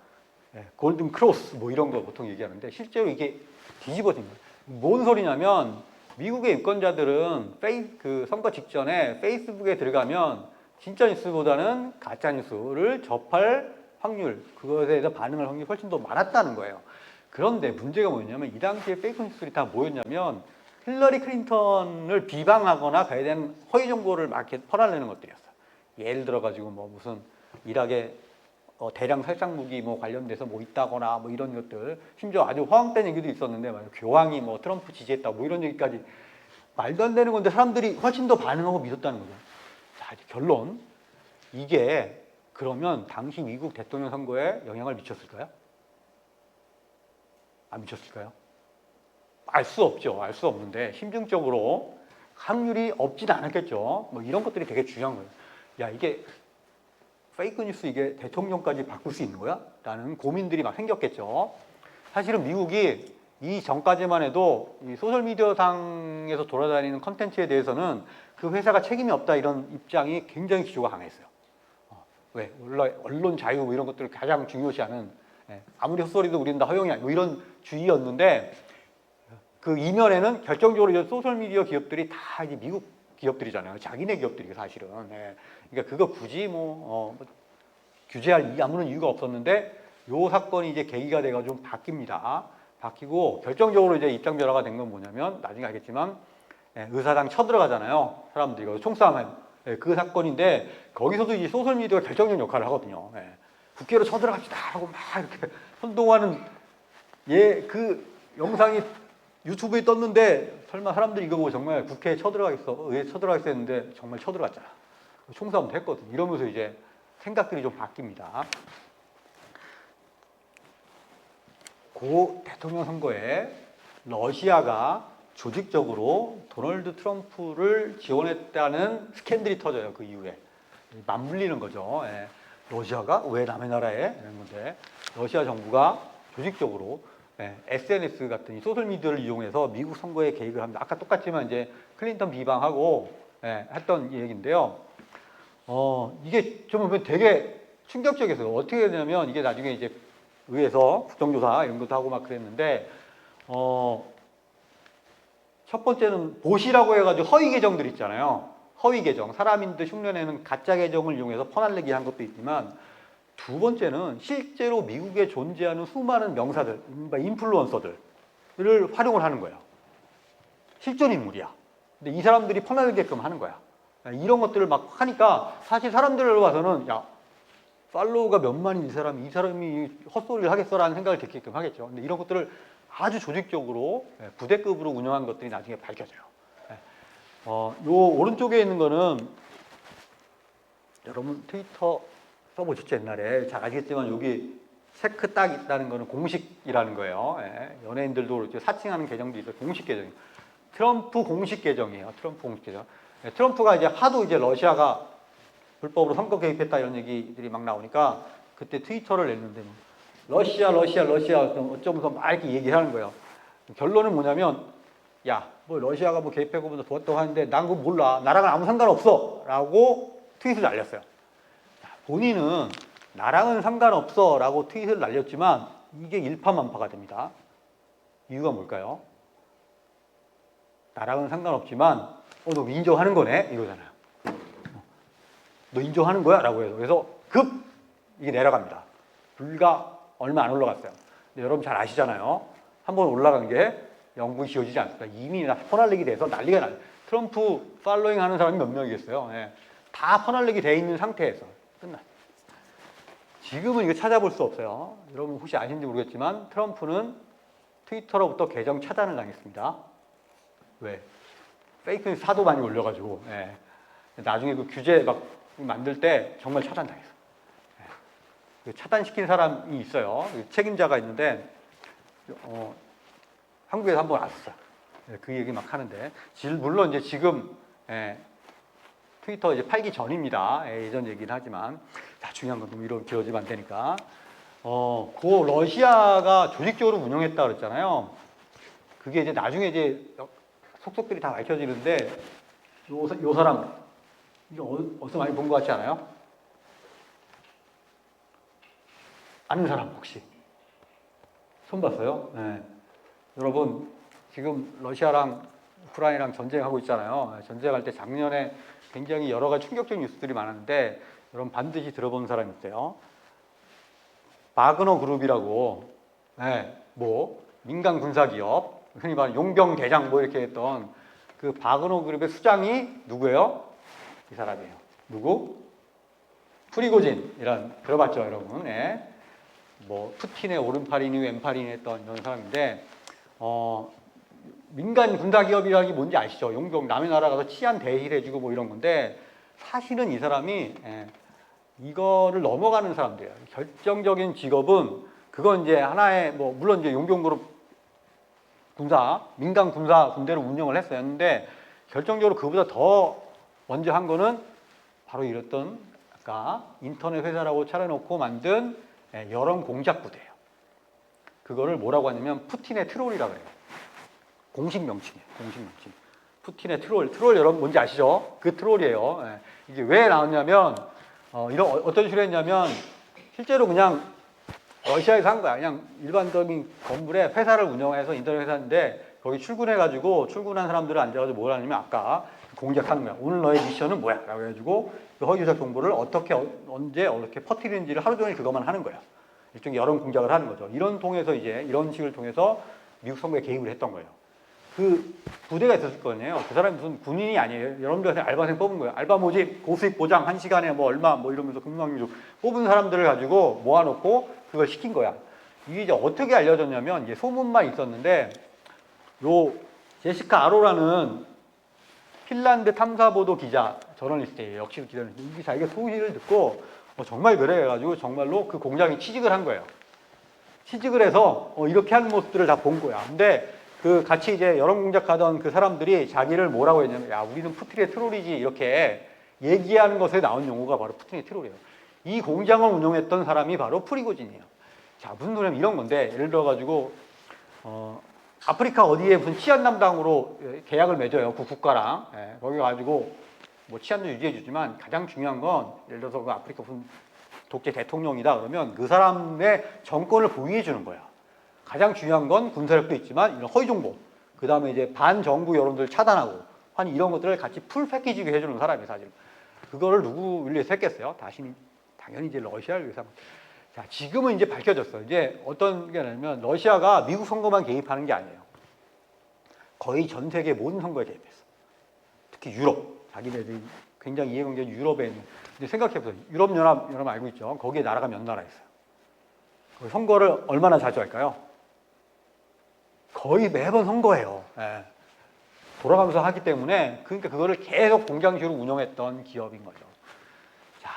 골든 크로스 뭐 이런 거 보통 얘기하는데 실제로 이게 뒤집어진 거예요. 뭔 소리냐면 미국의 유권자들은 그 선거 직전에 페이스북에 들어가면 진짜 뉴스보다는 가짜 뉴스를 접할 확률, 그것에 대해서 반응할 확률이 훨씬 더 많았다는 거예요. 그런데 문제가 뭐였냐면 이 당시에 페이크 뉴스들이 다 뭐였냐면 힐러리 클린턴을 비방하거나 그에 대한 허위 정보를 막 이렇게 퍼날리는 것들이었어요. 예를 들어가지고 뭐 무슨 이락에 대량 살상 무기 뭐 관련돼서 뭐 있다거나 뭐 이런 것들, 심지어 아주 허황된 얘기도 있었는데 교황이 뭐 트럼프 지지했다 뭐 이런 얘기까지 말도 안 되는 건데 사람들이 훨씬 더 반응하고 믿었다는 거죠. 자, 이제 결론. 이게 그러면 당시 미국 대통령 선거에 영향을 미쳤을까요? 안 미쳤을까요? 알 수 없죠. 알 수 없는데 심증적으로 확률이 없진 않았겠죠. 뭐 이런 것들이 되게 중요한 거예요. 야, 이게 페이크 뉴스 이게 대통령까지 바꿀 수 있는 거야? 라는 고민들이 막 생겼겠죠. 사실은 미국이 이 전까지만 해도 이 소셜미디어 상에서 돌아다니는 컨텐츠에 대해서는 그 회사가 책임이 없다 이런 입장이 굉장히 기조가 강했어요. 왜? 원래 언론 자유 뭐 이런 것들을 가장 중요시하는, 아무리 헛소리도 우리는 다 허용이야 뭐 이런 주의였는데 그 이면에는 결정적으로 이제 소셜미디어 기업들이 다 이제 미국 기업들이잖아요. 자기네 기업들이 사실은. 그러니까 그거 굳이 규제할 아무런 이유가 없었는데 요 사건이 이제 계기가 돼가지고 좀 바뀝니다. 바뀌고 결정적으로 이제 입장 변화가 된 건 뭐냐면 나중에 알겠지만 의사당 쳐들어가잖아요. 사람들이 총싸움한 그 사건인데 거기서도 이제 소셜 미디어가 결정적인 역할을 하거든요. 국회로 쳐들어갑시다 하고 막 이렇게 선동하는 그 영상이 유튜브에 떴는데 설마 사람들이 이거 보고 정말 국회에 의회에 쳐들어가겠어 했는데 정말 쳐들어갔잖아. 총싸움도 했거든. 이러면서 이제 생각들이 좀 바뀝니다. 고 대통령 선거에 러시아가 조직적으로 도널드 트럼프를 지원했다는 스캔들이 터져요. 그 이후에 맞물리는 거죠. 예. 러시아가 왜 남의 나라에 이런 건데 러시아 정부가 조직적으로 SNS 같은 이 소셜 미디어를 이용해서 미국 선거에 개입을 합니다. 아까 똑같지만 이제 클린턴 비방하고 했던 얘기인데요. 이게 좀 보면 되게 충격적이었어요. 어떻게 되냐면 이게 나중에 이제 의회에서 국정조사 이런 것도 하고 막 그랬는데 첫 번째는 봇이라고 해가지고 허위 계정들 있잖아요. 허위 계정, 사람인 듯 흉내내는 가짜 계정을 이용해서 퍼날르기 한 것도 있지만 두 번째는 실제로 미국에 존재하는 수많은 명사들, 인플루언서들을 활용을 하는 거예요. 실존 인물이야. 근데 이 사람들이 퍼날르게끔 하는 거야. 이런 것들을 막 하니까 사실 사람들로 봐서는 야, 팔로우가 몇만인 이 사람이 헛소리를 하겠어라는 생각을 듣게끔 하겠죠. 근데 이런 것들을 아주 조직적으로 부대급으로 운영한 것들이 나중에 밝혀져요. 요 오른쪽에 있는 거는 여러분 트위터 써보셨죠 옛날에. 잘 아시겠지만 여기 체크 딱 있다는 거는 공식이라는 거예요. 연예인들도 그렇죠. 사칭하는 계정도 있어요. 공식 계정. 트럼프 공식 계정이에요. 트럼프 공식 계정. 트럼프가 이제 하도 이제 러시아가 불법으로 선거 개입했다 이런 얘기들이 막 나오니까 그때 트위터를 냈는데 러시아 어쩌면서 막 이렇게 얘기하는 거예요. 결론은 뭐냐면 야, 뭐 러시아가 뭐 개입하고 뭐 도왔다고 하는데 난 그거 몰라. 나랑은 아무 상관없어. 라고 트윗을 날렸어요. 본인은 나랑은 상관없어 라고 트윗을 날렸지만 이게 일파만파가 됩니다. 이유가 뭘까요? 나랑은 상관없지만 너 인정하는 거네? 이러잖아요. 너 인정하는 거야? 라고 해서 그래서 급 이게 내려갑니다. 불과 얼마 안 올라갔어요. 근데 여러분 잘 아시잖아요. 한번 올라간 게 영국이 지어지지 않습니다. 이미 퍼날리기 돼서 난리가 나요. 트럼프 팔로잉 하는 사람이 몇 명이겠어요. 다 퍼날리기 돼 있는 상태에서 끝나. 지금은 이거 찾아볼 수 없어요. 여러분 혹시 아시는지 모르겠지만 트럼프는 트위터로부터 계정 차단을 당했습니다. 왜? 페이크 뉴스 하도 많이 올려가지고. 나중에 그 규제 막 만들 때 정말 차단당했어. 그 차단시킨 사람이 있어요. 책임자가 있는데 한국에서 한번 왔었어요. 그 얘기 막 하는데 물론 이제 지금 트위터 이제 팔기 전입니다. 예전 얘기는 하지만 자, 중요한 건 너무 이런 길어지면 안 되니까 그 러시아가 조직적으로 운영했다 그랬잖아요. 그게 이제 나중에 이제 속속들이 다 밝혀지는데 요 사람 이거 어디서 많이 본 것 같지 않아요? 아는 사람 혹시 손 봤어요? 여러분 지금 러시아랑 우크라이나랑 전쟁하고 있잖아요. 전쟁할 때 작년에 굉장히 여러 가지 충격적인 뉴스들이 많았는데 여러분 반드시 들어본 사람이 있어요. 바그너 그룹이라고 뭐 민간 군사 기업 흔히 말하는 용병 대장 뭐 이렇게 했던 그 바그너 그룹의 수장이 누구예요? 이 사람이에요. 누구? 프리고진이란 들어봤죠, 여러분? 뭐 푸틴의 오른팔이니 왼팔이니 했던 이런 사람인데 민간 군사 기업이라는 게 뭔지 아시죠? 용병 남의 나라 가서 치안 대실해주고 뭐 이런 건데 사실은 이 사람이 이거를 넘어가는 사람들이에요. 결정적인 직업은 그건 이제 하나의 뭐 물론 이제 용병그룹 민간 군사 군대를 운영을 했어요. 근데 결정적으로 그보다 더 먼저 한 거는 바로 이랬던 아까 인터넷 회사라고 차려놓고 만든 여론 공작 부대예요. 그거를 뭐라고 하냐면 푸틴의 트롤이라고 해요. 공식 명칭이에요. 공식 명칭. 푸틴의 트롤 여러분 뭔지 아시죠? 그 트롤이에요. 이게 왜 나왔냐면 이런 어떤 식으로 했냐면 실제로 그냥 러시아에서 한 거야. 그냥 일반적인 건물에 회사를 운영해서 인터넷 회사인데 거기 출근해가지고 출근한 사람들을 앉아가지고 뭘 하냐면 아까 공작하는 거야. 오늘 너의 미션은 뭐야? 라고 해가지고 그 허위조작 정보를 어떻게 언제 어떻게 퍼뜨리는지를 하루 종일 그것만 하는 거야. 일종의 여론 공작을 하는 거죠. 이런 식을 통해서 미국 선거에 개입을 했던 거예요. 그 부대가 있었을 거 아니에요. 그 사람이 무슨 군인이 아니에요. 여러분들한테 알바생 뽑은 거예요. 알바 모집, 고수익 보장, 1시간에 뭐 얼마, 뭐 이러면서 금융 뽑은 사람들을 가지고 모아놓고 그걸 시킨 거야. 이게 이제 어떻게 알려졌냐면, 이제 소문만 있었는데, 요, 제시카 아로라는 핀란드 탐사보도 기자, 저널리스트예요. 역시 기자는. 자기가 소식을 듣고, 정말 그래. 해가지고 정말로 그 공장에 취직을 한 거예요. 취직을 해서 이렇게 하는 모습들을 다 본 거야. 근데 그 같이 이제 여론 공작하던 그 사람들이 자기를 뭐라고 했냐면, 야, 우리는 푸틴의 트롤이지, 이렇게 얘기하는 것에 나온 용어가 바로 푸틴의 트롤이에요. 이 공장을 운영했던 사람이 바로 프리고진이에요. 자, 무슨 소리냐면 이런 건데, 예를 들어가지고 아프리카 어디에 무슨 치안 담당으로 계약을 맺어요. 그 국가랑. 예, 거기 가지고 뭐 치안도 유지해주지만 가장 중요한 건, 예를 들어서 그 아프리카 무슨 독재 대통령이다 그러면 그 사람의 정권을 보위해 주는 거야. 가장 중요한 건 군사력도 있지만 이런 허위 정보, 그 다음에 이제 반정부 여론들 차단하고 한 이런 것들을 같이 풀 패키지로 해주는 사람이 사실. 그거를 누구 위해서 했겠어요? 당연히 이제 러시아를 위해서. 자, 지금은 이제 밝혀졌어. 이제 어떤 게 아니면 러시아가 미국 선거만 개입하는 게 아니에요. 거의 전 세계 모든 선거에 개입했어. 특히 유럽, 자기네들이 굉장히 이해관계는 유럽에 있는. 근데 생각해보세요. 유럽연합 여러분 알고 있죠? 거기에 나라가 몇 나라 있어요. 선거를 얼마나 자주 할까요? 거의 매번 선거예요. 예. 돌아가면서 하기 때문에, 그러니까 그거를 계속 공장식으로 운영했던 기업인 거죠. 자,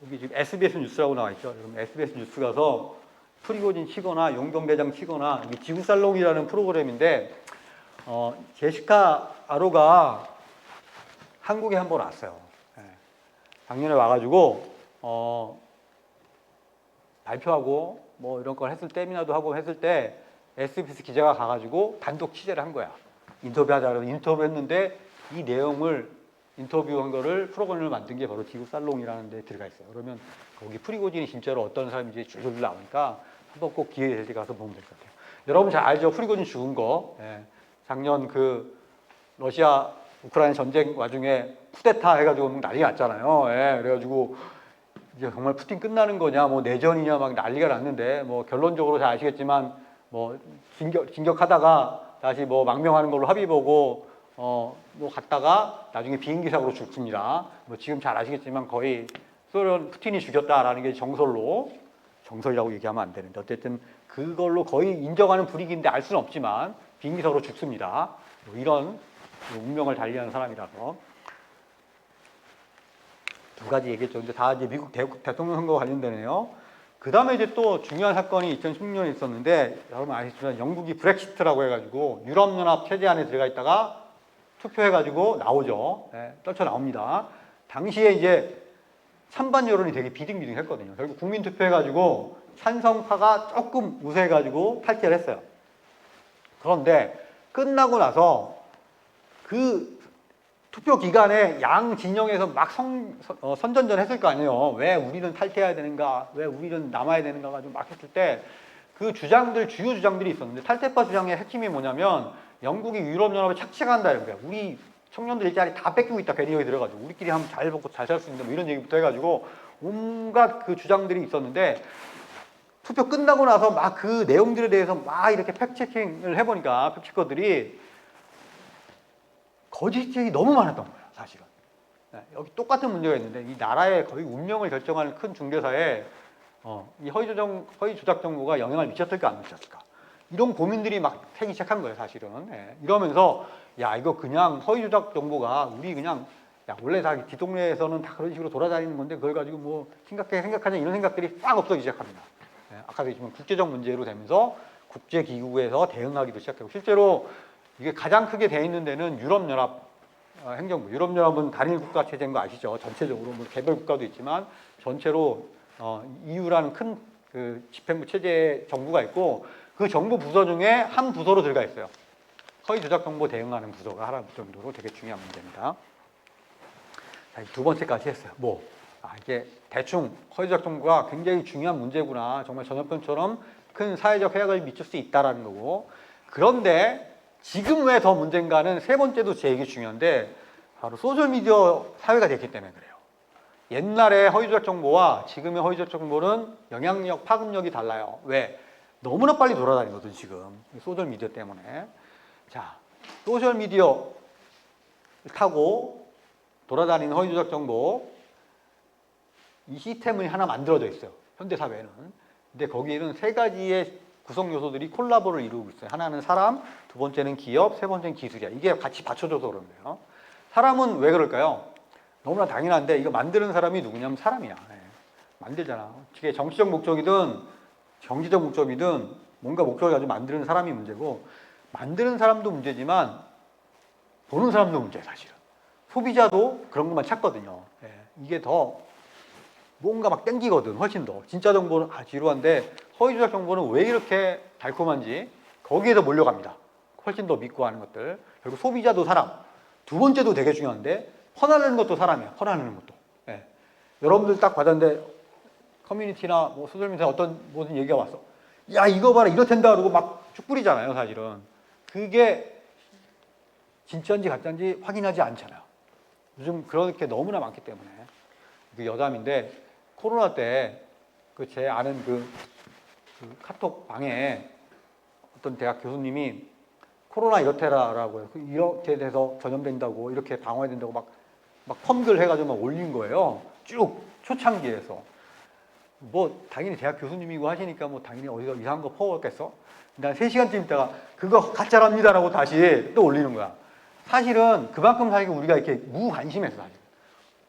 여기 지금 SBS 뉴스라고 나와 있죠. 여러분 SBS 뉴스 가서 프리고진 치거나 용병대장 치거나, 이게 지구살롱이라는 프로그램인데, 제시카 아로가 한국에 한 번 왔어요. 예. 작년에 와가지고 발표하고 뭐 이런 걸 했을 때, 세미나도 하고 했을 때 SBS 기자가 가가지고 단독 취재를 한 거야. 인터뷰하자 그래서 인터뷰했는데, 이 내용을 인터뷰한 거를 프로그램을 만든 게 바로 지구살롱이라는 데 들어가 있어요. 그러면 거기 프리고진이 진짜로 어떤 사람인지 줄줄 나오니까 한번 꼭 기회 되실 때 가서 보면 될 것 같아요. 여러분 잘 알죠? 프리고진 죽은 거. 예. 작년 그 러시아 우크라이나 전쟁 와중에 쿠데타 해가지고 난리 났잖아요. 예. 그래가지고 이제 정말 푸틴 끝나는 거냐, 뭐 내전이냐 막 난리가 났는데, 뭐 결론적으로 잘 아시겠지만 뭐 진격하다가 다시 뭐 망명하는 걸로 합의 보고 뭐 갔다가 나중에 비행기 사고로 죽습니다. 뭐 지금 잘 아시겠지만 거의 소련 푸틴이 죽였다라는 게 정설이라고 얘기하면 안 되는데, 어쨌든 그걸로 거의 인정하는 분위기인데 알 수는 없지만 비행기 사고로 죽습니다. 뭐 이런 운명을 달리하는 사람이라서. 두 가지 얘기했죠. 근데 다 이제 미국 대통령 선거와 관련되네요. 그 다음에 이제 또 중요한 사건이 2016년에 있었는데, 여러분 아시지만 영국이 브렉시트라고 해가지고 유럽연합 체제 안에 들어가 있다가 투표해가지고 나오죠. 네, 떨쳐 나옵니다. 당시에 이제 찬반 여론이 되게 비등비등했거든요. 결국 국민 투표해가지고 찬성파가 조금 우세해가지고 탈퇴를 했어요. 그런데 끝나고 나서 그 투표 기간에 양 진영에서 막 선전전 했을 거 아니에요. 왜 우리는 탈퇴해야 되는가, 왜 우리는 남아야 되는가 가지고 막 했을 때, 그 주장들, 주요 주장들이 있었는데, 탈퇴파 주장의 핵심이 뭐냐면 영국이 유럽연합에 착취한다 이런 거야. 우리 청년들 일자리 다 뺏기고 있다, 괜히 여기 들어가지고 우리끼리 하면 잘 먹고 잘 살 수 있는데, 뭐 이런 얘기부터 해가지고 온갖 그 주장들이 있었는데, 투표 끝나고 나서 막 그 내용들에 대해서 막 이렇게 팩체킹을 해보니까 팩체커들이 거짓이 너무 많았던 거예요, 사실은. 네, 여기 똑같은 문제가 있는데, 이 나라의 거의 운명을 결정하는 큰 중개사에 이 허위 조작 정보가 영향을 미쳤을까 안 미쳤을까, 이런 고민들이 막 새기 시작한 거예요, 사실은. 네, 이러면서 야, 이거 그냥 허위 조작 정보가 우리 그냥, 야, 원래 다 뒷동네에서는 다 그런 식으로 돌아다니는 건데 그걸 가지고 뭐 생각하냐, 이런 생각들이 싹 없어지기 시작합니다. 네, 아까도 얘기했지만 국제적 문제로 되면서 국제기구에서 대응하기도 시작하고, 실제로 이게 가장 크게 돼 있는 데는 유럽연합 행정부. 유럽연합은 단일 국가 체제인 거 아시죠? 전체적으로 뭐 개별 국가도 있지만 전체로 EU라는 큰 그 집행부 체제 정부가 있고, 그 정부 부서 중에 한 부서로 들어가 있어요. 허위 조작 정보 대응하는 부서가 하나 정도로 되게 중요한 문제입니다. 자, 두 번째까지 했어요. 이게 대충 허위 조작 정보가 굉장히 중요한 문제구나, 정말 전염병처럼 큰 사회적 해악을 미칠 수 있다라는 거고. 그런데 지금 왜 더 문제인가는 세 번째도 제일 중요한데, 바로 소셜미디어 사회가 됐기 때문에 그래요. 옛날에 허위조작 정보와 지금의 허위조작 정보는 영향력, 파급력이 달라요. 왜? 너무나 빨리 돌아다니거든, 지금. 소셜미디어 때문에. 자, 소셜미디어 타고 돌아다니는 허위조작 정보, 이 시스템이 하나 만들어져 있어요, 현대사회는. 근데 거기에는 세 가지의 구성 요소들이 콜라보를 이루고 있어요. 하나는 사람, 두 번째는 기업, 세 번째는 기술이야. 이게 같이 받쳐줘서 그런 거예요. 사람은 왜 그럴까요? 너무나 당연한데, 이거 만드는 사람이 누구냐면 사람이야. 네. 만들잖아. 이게 정치적 목적이든 경제적 목적이든 뭔가 목적을 가지고 만드는 사람이 문제고, 만드는 사람도 문제지만 보는 사람도 문제예요, 사실은. 소비자도 그런 것만 찾거든요. 예, 이게 더 뭔가 막 땡기거든, 훨씬 더. 진짜 정보는 지루한데 허위조작 정보는 왜 이렇게 달콤한지 거기에서 몰려갑니다. 훨씬 더 믿고 하는 것들. 그리고 소비자도 사람. 두 번째도 되게 중요한데 퍼나르는 것도 사람이야. 퍼나르는 것도. 예. 여러분들 딱 받았는데 커뮤니티나 뭐 소셜미디어에 어떤 무슨 얘기가 왔어. 야, 이거 봐라, 이렇단다 그러고 막 쭉 뿌리잖아요, 사실은. 그게 진짜인지 가짜인지 확인하지 않잖아요. 요즘 그렇게 너무나 많기 때문에. 그 여담인데 코로나 때 그 제 아는 그 카톡 방에 어떤 대학 교수님이 코로나 이렇대라라고 이렇게 돼서 전염된다고 이렇게 방어해야 된다고 막 펌글 해가지고 막 올린 거예요. 쭉 초창기에서. 뭐 당연히 대학 교수님이고 하시니까 뭐 당연히 어디서 이상한 거 퍼왔겠어? 난 3시간쯤 있다가 그거 가짜랍니다라고 다시 또 올리는 거야. 사실은 그만큼 사실 우리가 이렇게 무관심했어, 사실.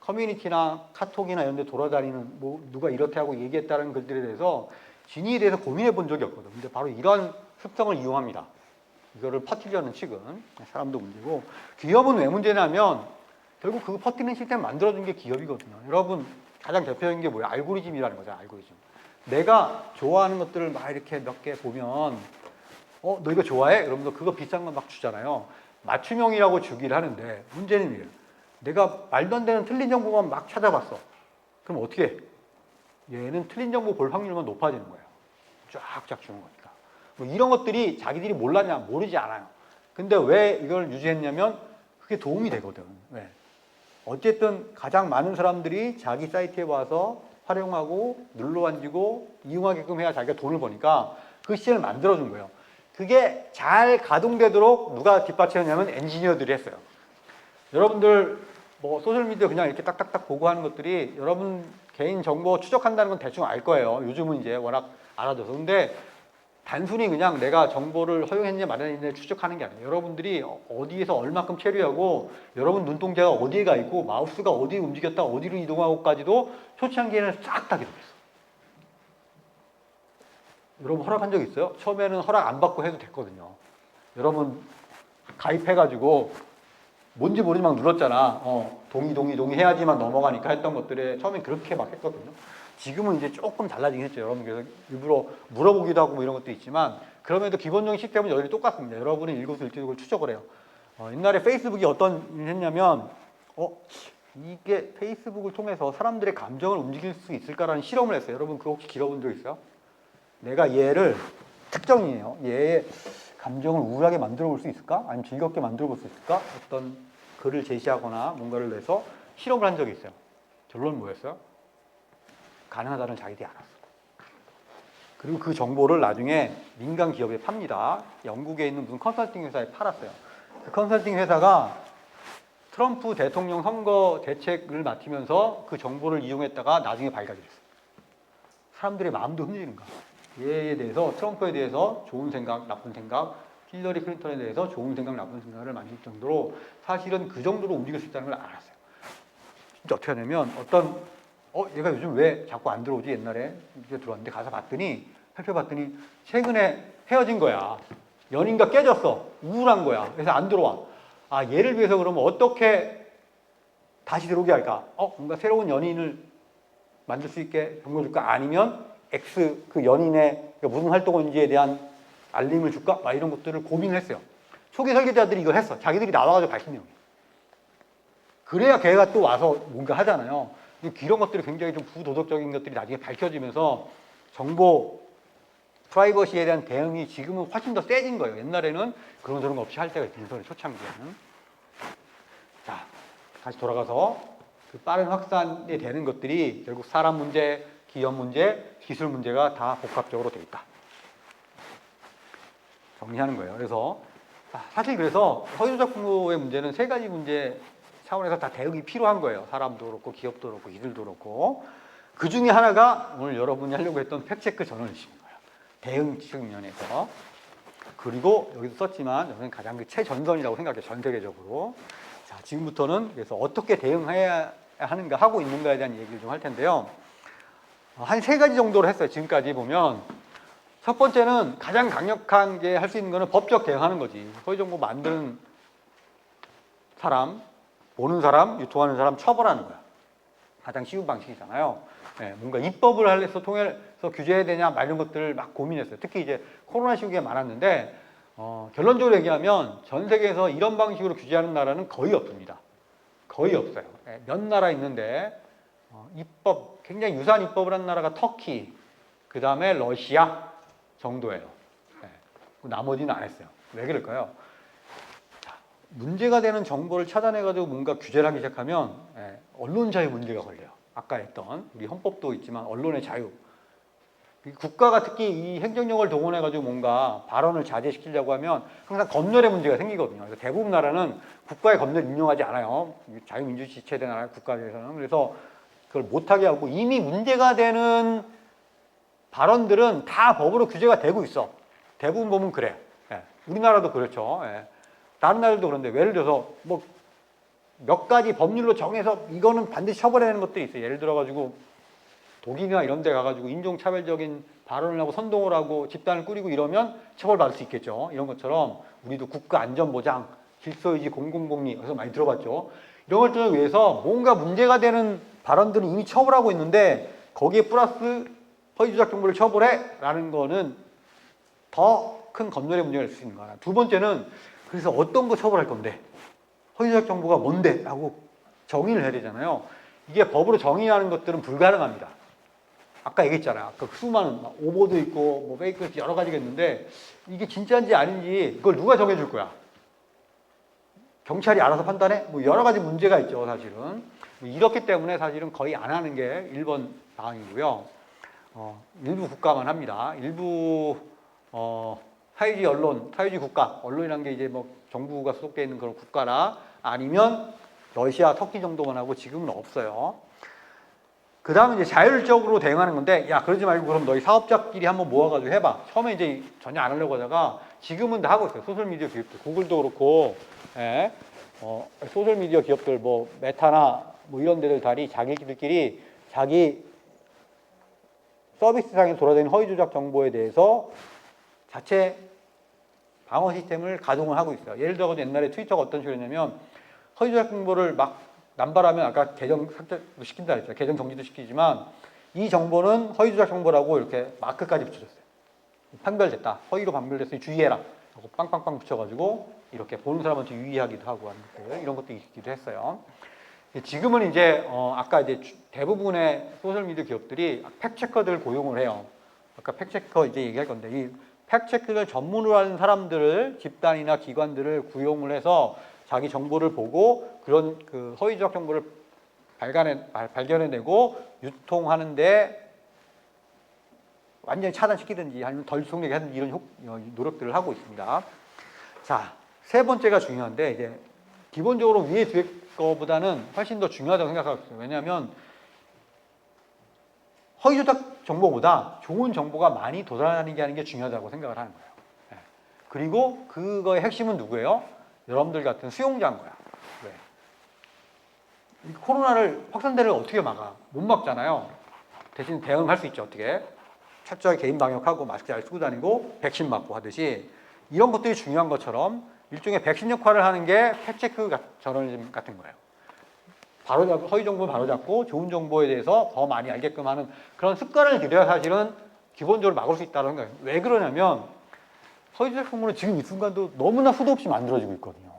커뮤니티나 카톡이나 이런 데 돌아다니는 뭐 누가 이렇게 하고 얘기했다는 글들에 대해서 진위에 대해서 고민해 본 적이 없거든. 근데 바로 이런 습성을 이용합니다. 이거를 퍼뜨리려는 측은 사람도 문제고, 기업은 왜 문제냐면 결국 그거 퍼뜨리는 시스템 만들어준 게 기업이거든요. 여러분 가장 대표적인 게 뭐야? 알고리즘이라는 거죠. 알고리즘. 내가 좋아하는 것들을 막 이렇게 몇 개 보면 너 이거 좋아해? 그러면서 그거 비싼 거 막 주잖아요. 맞춤형이라고 주기를 하는데 문제는 이래요. 내가 말도 안 되는 틀린 정보만 막 찾아봤어. 그럼 어떻게 해? 얘는 틀린 정보 볼 확률만 높아지는 거예요. 쫙쫙 주는 거니까. 뭐 이런 것들이 자기들이 몰랐냐? 모르지 않아요. 근데 왜 이걸 유지했냐면 그게 도움이 되거든. 왜? 어쨌든 가장 많은 사람들이 자기 사이트에 와서 활용하고 눌러앉고 이용하게끔 해야 자기가 돈을 버니까 그 시스템을 만들어준 거예요. 그게 잘 가동되도록 누가 뒷받침했냐면 엔지니어들이 했어요. 여러분들 뭐 소셜미디어 그냥 이렇게 딱딱딱 보고 하는 것들이 여러분 개인 정보 추적한다는 건 대충 알 거예요. 요즘은 이제 워낙 알아져서. 근데 단순히 그냥 내가 정보를 허용했냐 말했냐 추적하는 게 아니에요. 여러분들이 어디에서 얼마큼 체류하고 여러분 눈동자가 어디에 가 있고 마우스가 어디에 움직였다 어디로 이동하고까지도 초창기에는 싹 다 기록했어. 여러분 허락한 적 있어요? 처음에는 허락 안 받고 해도 됐거든요. 여러분 가입해가지고 뭔지 모르지 막 눌렀잖아. 동의 해야지만 넘어가니까 했던 것들에 처음엔 그렇게 막 했거든요. 지금은 이제 조금 달라지긴 했죠. 여러분 그래서 일부러 물어보기도 하고 뭐 이런 것도 있지만 그럼에도 기본적인 시스템은 여전히 똑같습니다. 여러분이 일거수일투족을 추적을 해요. 옛날에 페이스북이 어떤 일을 했냐면 이게 페이스북을 통해서 사람들의 감정을 움직일 수 있을까라는 실험을 했어요. 여러분 그거 혹시 길어본 적 있어요? 내가 얘를 특정이에요. 얘의 감정을 우울하게 만들어 볼 수 있을까? 아니면 즐겁게 만들어 볼 수 있을까? 어떤 글을 제시하거나 뭔가를 내서 실험을 한 적이 있어요. 결론은 뭐였어요? 가능하다는 자기들이 알았어. 그리고 그 정보를 나중에 민간 기업에 팝니다. 영국에 있는 무슨 컨설팅 회사에 팔았어요. 그 컨설팅 회사가 트럼프 대통령 선거 대책을 맡으면서 그 정보를 이용했다가 나중에 발각이 됐어요. 사람들의 마음도 흔들리는 거야. 얘에 대해서, 트럼프에 대해서 좋은 생각, 나쁜 생각, 힐러리 클린턴에 대해서 좋은 생각, 나쁜 생각을 만들 정도로 사실은 그 정도로 움직일 수 있다는 걸 알았어요. 진짜 어떻게 하냐면 얘가 요즘 왜 자꾸 안 들어오지? 옛날에 이제 들어왔는데 가서 봤더니, 살펴봤더니 최근에 헤어진 거야. 연인과 깨졌어. 우울한 거야. 그래서 안 들어와. 얘를 위해서 그러면 어떻게 다시 들어오게 할까? 뭔가 새로운 연인을 만들 수 있게 정보 줄까? 아니면 X 그 연인의 무슨 활동인지에 대한 알림을 줄까? 막 이런 것들을 고민을 했어요. 초기 설계자들이 이걸 했어. 자기들이 나와가지고 밝힌 내용이에요. 그래야 걔가 또 와서 뭔가 하잖아요. 이런 것들이 굉장히 좀 부도덕적인 것들이 나중에 밝혀지면서 정보 프라이버시에 대한 대응이 지금은 훨씬 더 세진 거예요. 옛날에는 그런 저런 거 없이 할 때가 있어요. 초창기에는. 자, 다시 돌아가서 그 빠른 확산이 되는 것들이 결국 사람 문제, 기업 문제, 기술 문제가 다 복합적으로 돼 있다. 정리하는 거예요. 그래서 사실 그래서 허위조작 공모의 문제는 3가지 문제 차원에서 다 대응이 필요한 거예요. 사람도 그렇고 기업도 그렇고 기술도 그렇고. 그 중에 하나가 오늘 여러분이 하려고 했던 팩트체크 전원이신 거예요. 대응 측면에서. 그리고 여기서 썼지만 저는 가장 그 최전선이라고 생각해요. 전 세계적으로. 자, 지금부터는 그래서 어떻게 대응해야 하는가 하고 있는가에 대한 얘기를 좀 할 텐데요. 한 3가지 정도로 했어요. 지금까지 보면 첫 번째는 가장 강력한 게 할 수 있는 거는 법적 대응하는 거지. 허위 정보 만드는 사람, 보는 사람, 유통하는 사람 처벌하는 거야. 가장 쉬운 방식이잖아요. 네, 뭔가 입법을 해서 통해서 규제해야 되냐 막 이런 것들을 막 고민했어요. 특히 이제 코로나 시국에 많았는데 결론적으로 얘기하면 전 세계에서 이런 방식으로 규제하는 나라는 거의 없습니다. 거의 없어요. 네, 몇 나라 있는데 입법 굉장히 유사한 입법을 한 나라가 터키, 그 다음에 러시아 정도예요. 네, 나머지는 안 했어요. 왜 그럴까요? 자, 문제가 되는 정보를 찾아내가지고 뭔가 규제를 하기 시작하면 언론 자유 문제가 걸려요. 아까 했던 우리 헌법도 있지만 언론의 자유. 국가가 특히 이 행정력을 동원해가지고 뭔가 발언을 자제시키려고 하면 항상 검열의 문제가 생기거든요. 그래서 대부분 나라는 국가의 검열 인용하지 않아요. 자유민주주의 체제 나라 국가에서는. 그래서 그걸 못하게 하고 이미 문제가 되는 발언들은 다 법으로 규제가 되고 있어. 대부분 보면 그래. 우리나라도 그렇죠. 다른 나라들도 그런데 예를 들어서 뭐 몇 가지 법률로 정해서 이거는 반드시 처벌해야 하는 것들이 있어요. 예를 들어가지고 독일이나 이런 데 가가지고 인종차별적인 발언을 하고 선동을 하고 집단을 꾸리고 이러면 처벌받을 수 있겠죠. 이런 것처럼 우리도 국가안전보장, 질서유지, 공공복리 그래서 많이 들어봤죠. 이런 것들을 위해서 뭔가 문제가 되는 발언들은 이미 처벌하고 있는데 거기에 플러스 허위조작 정보를 처벌해 라는 거는 더 큰 검열의 문제가 될 수 있는 거야. 두 번째는 그래서 어떤 거 처벌할 건데 허위조작 정보가 뭔데 하고 정의를 해야 되잖아요. 이게 법으로 정의하는 것들은 불가능합니다. 아까 얘기했잖아요. 아까 수많은 오보도 있고 뭐 페이크 있고 여러 가지가 있는데 이게 진짜인지 아닌지 그걸 누가 정해줄 거야? 경찰이 알아서 판단해? 뭐 여러 가지 문제가 있죠, 사실은. 이렇기 때문에 사실은 거의 안 하는 게 1번 방향이고요. 일부 국가만 합니다. 일부 사회주의 언론, 사회주의 국가, 언론이라는 게 이제 뭐 정부가 소속되어 있는 그런 국가나 아니면 러시아, 터키 정도만 하고 지금은 없어요. 그 다음에 이제 자율적으로 대응하는 건데, 야, 그러지 말고 그럼 너희 사업자끼리 한번 모아가지고 해봐. 처음에 이제 전혀 안 하려고 하다가 지금은 다 하고 있어요. 소셜미디어 기업들, 구글도 그렇고, 소셜미디어 기업들, 뭐, 메타나 뭐 이런 데들 다리 자기들끼리 자기 서비스상에 돌아다니는 허위조작 정보에 대해서 자체 방어 시스템을 가동을 하고 있어요. 예를 들어 옛날에 트위터가 어떤 식으로 했냐면 허위조작 정보를 막 남발하면 아까 계정 삭제도 시킨다 했죠. 계정 정지도 시키지만 이 정보는 허위조작 정보라고 이렇게 마크까지 붙여줬어요. 판별됐다. 허위로 판별됐으니 주의해라. 하고 빵빵빵 붙여가지고 이렇게 보는 사람한테 유의하기도 하고 하는 것들 이런 것도 있기도 했어요. 지금은 이제 아까 이제 대부분의 소셜미디어 기업들이 팩체커들 고용을 해요. 아까 팩체커 이제 얘기할 건데 이 팩체크를 전문으로 하는 사람들을 집단이나 기관들을 구용을 해서 자기 정보를 보고 그런 그 허위적 정보를 발견해내고 유통하는데 완전히 차단시키든지 아니면 덜 속력하게 하든지 이런 노력들을 하고 있습니다. 자, 세 번째가 중요한데 이제 기본적으로 위에 뒤에 거보다는 훨씬 더 중요하다고 생각하고 있어요. 왜냐하면 허위조작 정보보다 좋은 정보가 많이 도달하는 게 중요하다고 생각을 하는 거예요. 그리고 그거의 핵심은 누구예요? 여러분들 같은 수용자인 거야. 왜? 코로나를 확산대를 어떻게 막아? 못 막잖아요. 대신 대응할 수 있죠. 어떻게? 철저히 개인 방역하고 마스크 잘 쓰고 다니고 백신 맞고 하듯이 이런 것들이 중요한 것처럼 일종의 백신 역할을 하는 게 팩체크 저널리즘 같은 거예요. 바로잡고 허위 정보를 바로잡고 좋은 정보에 대해서 더 많이 알게끔 하는 그런 습관을 들여야 사실은 기본적으로 막을 수 있다는 거예요. 왜 그러냐면 허위조작 정보는 지금 이 순간도 너무나 수도 없이 만들어지고 있거든요.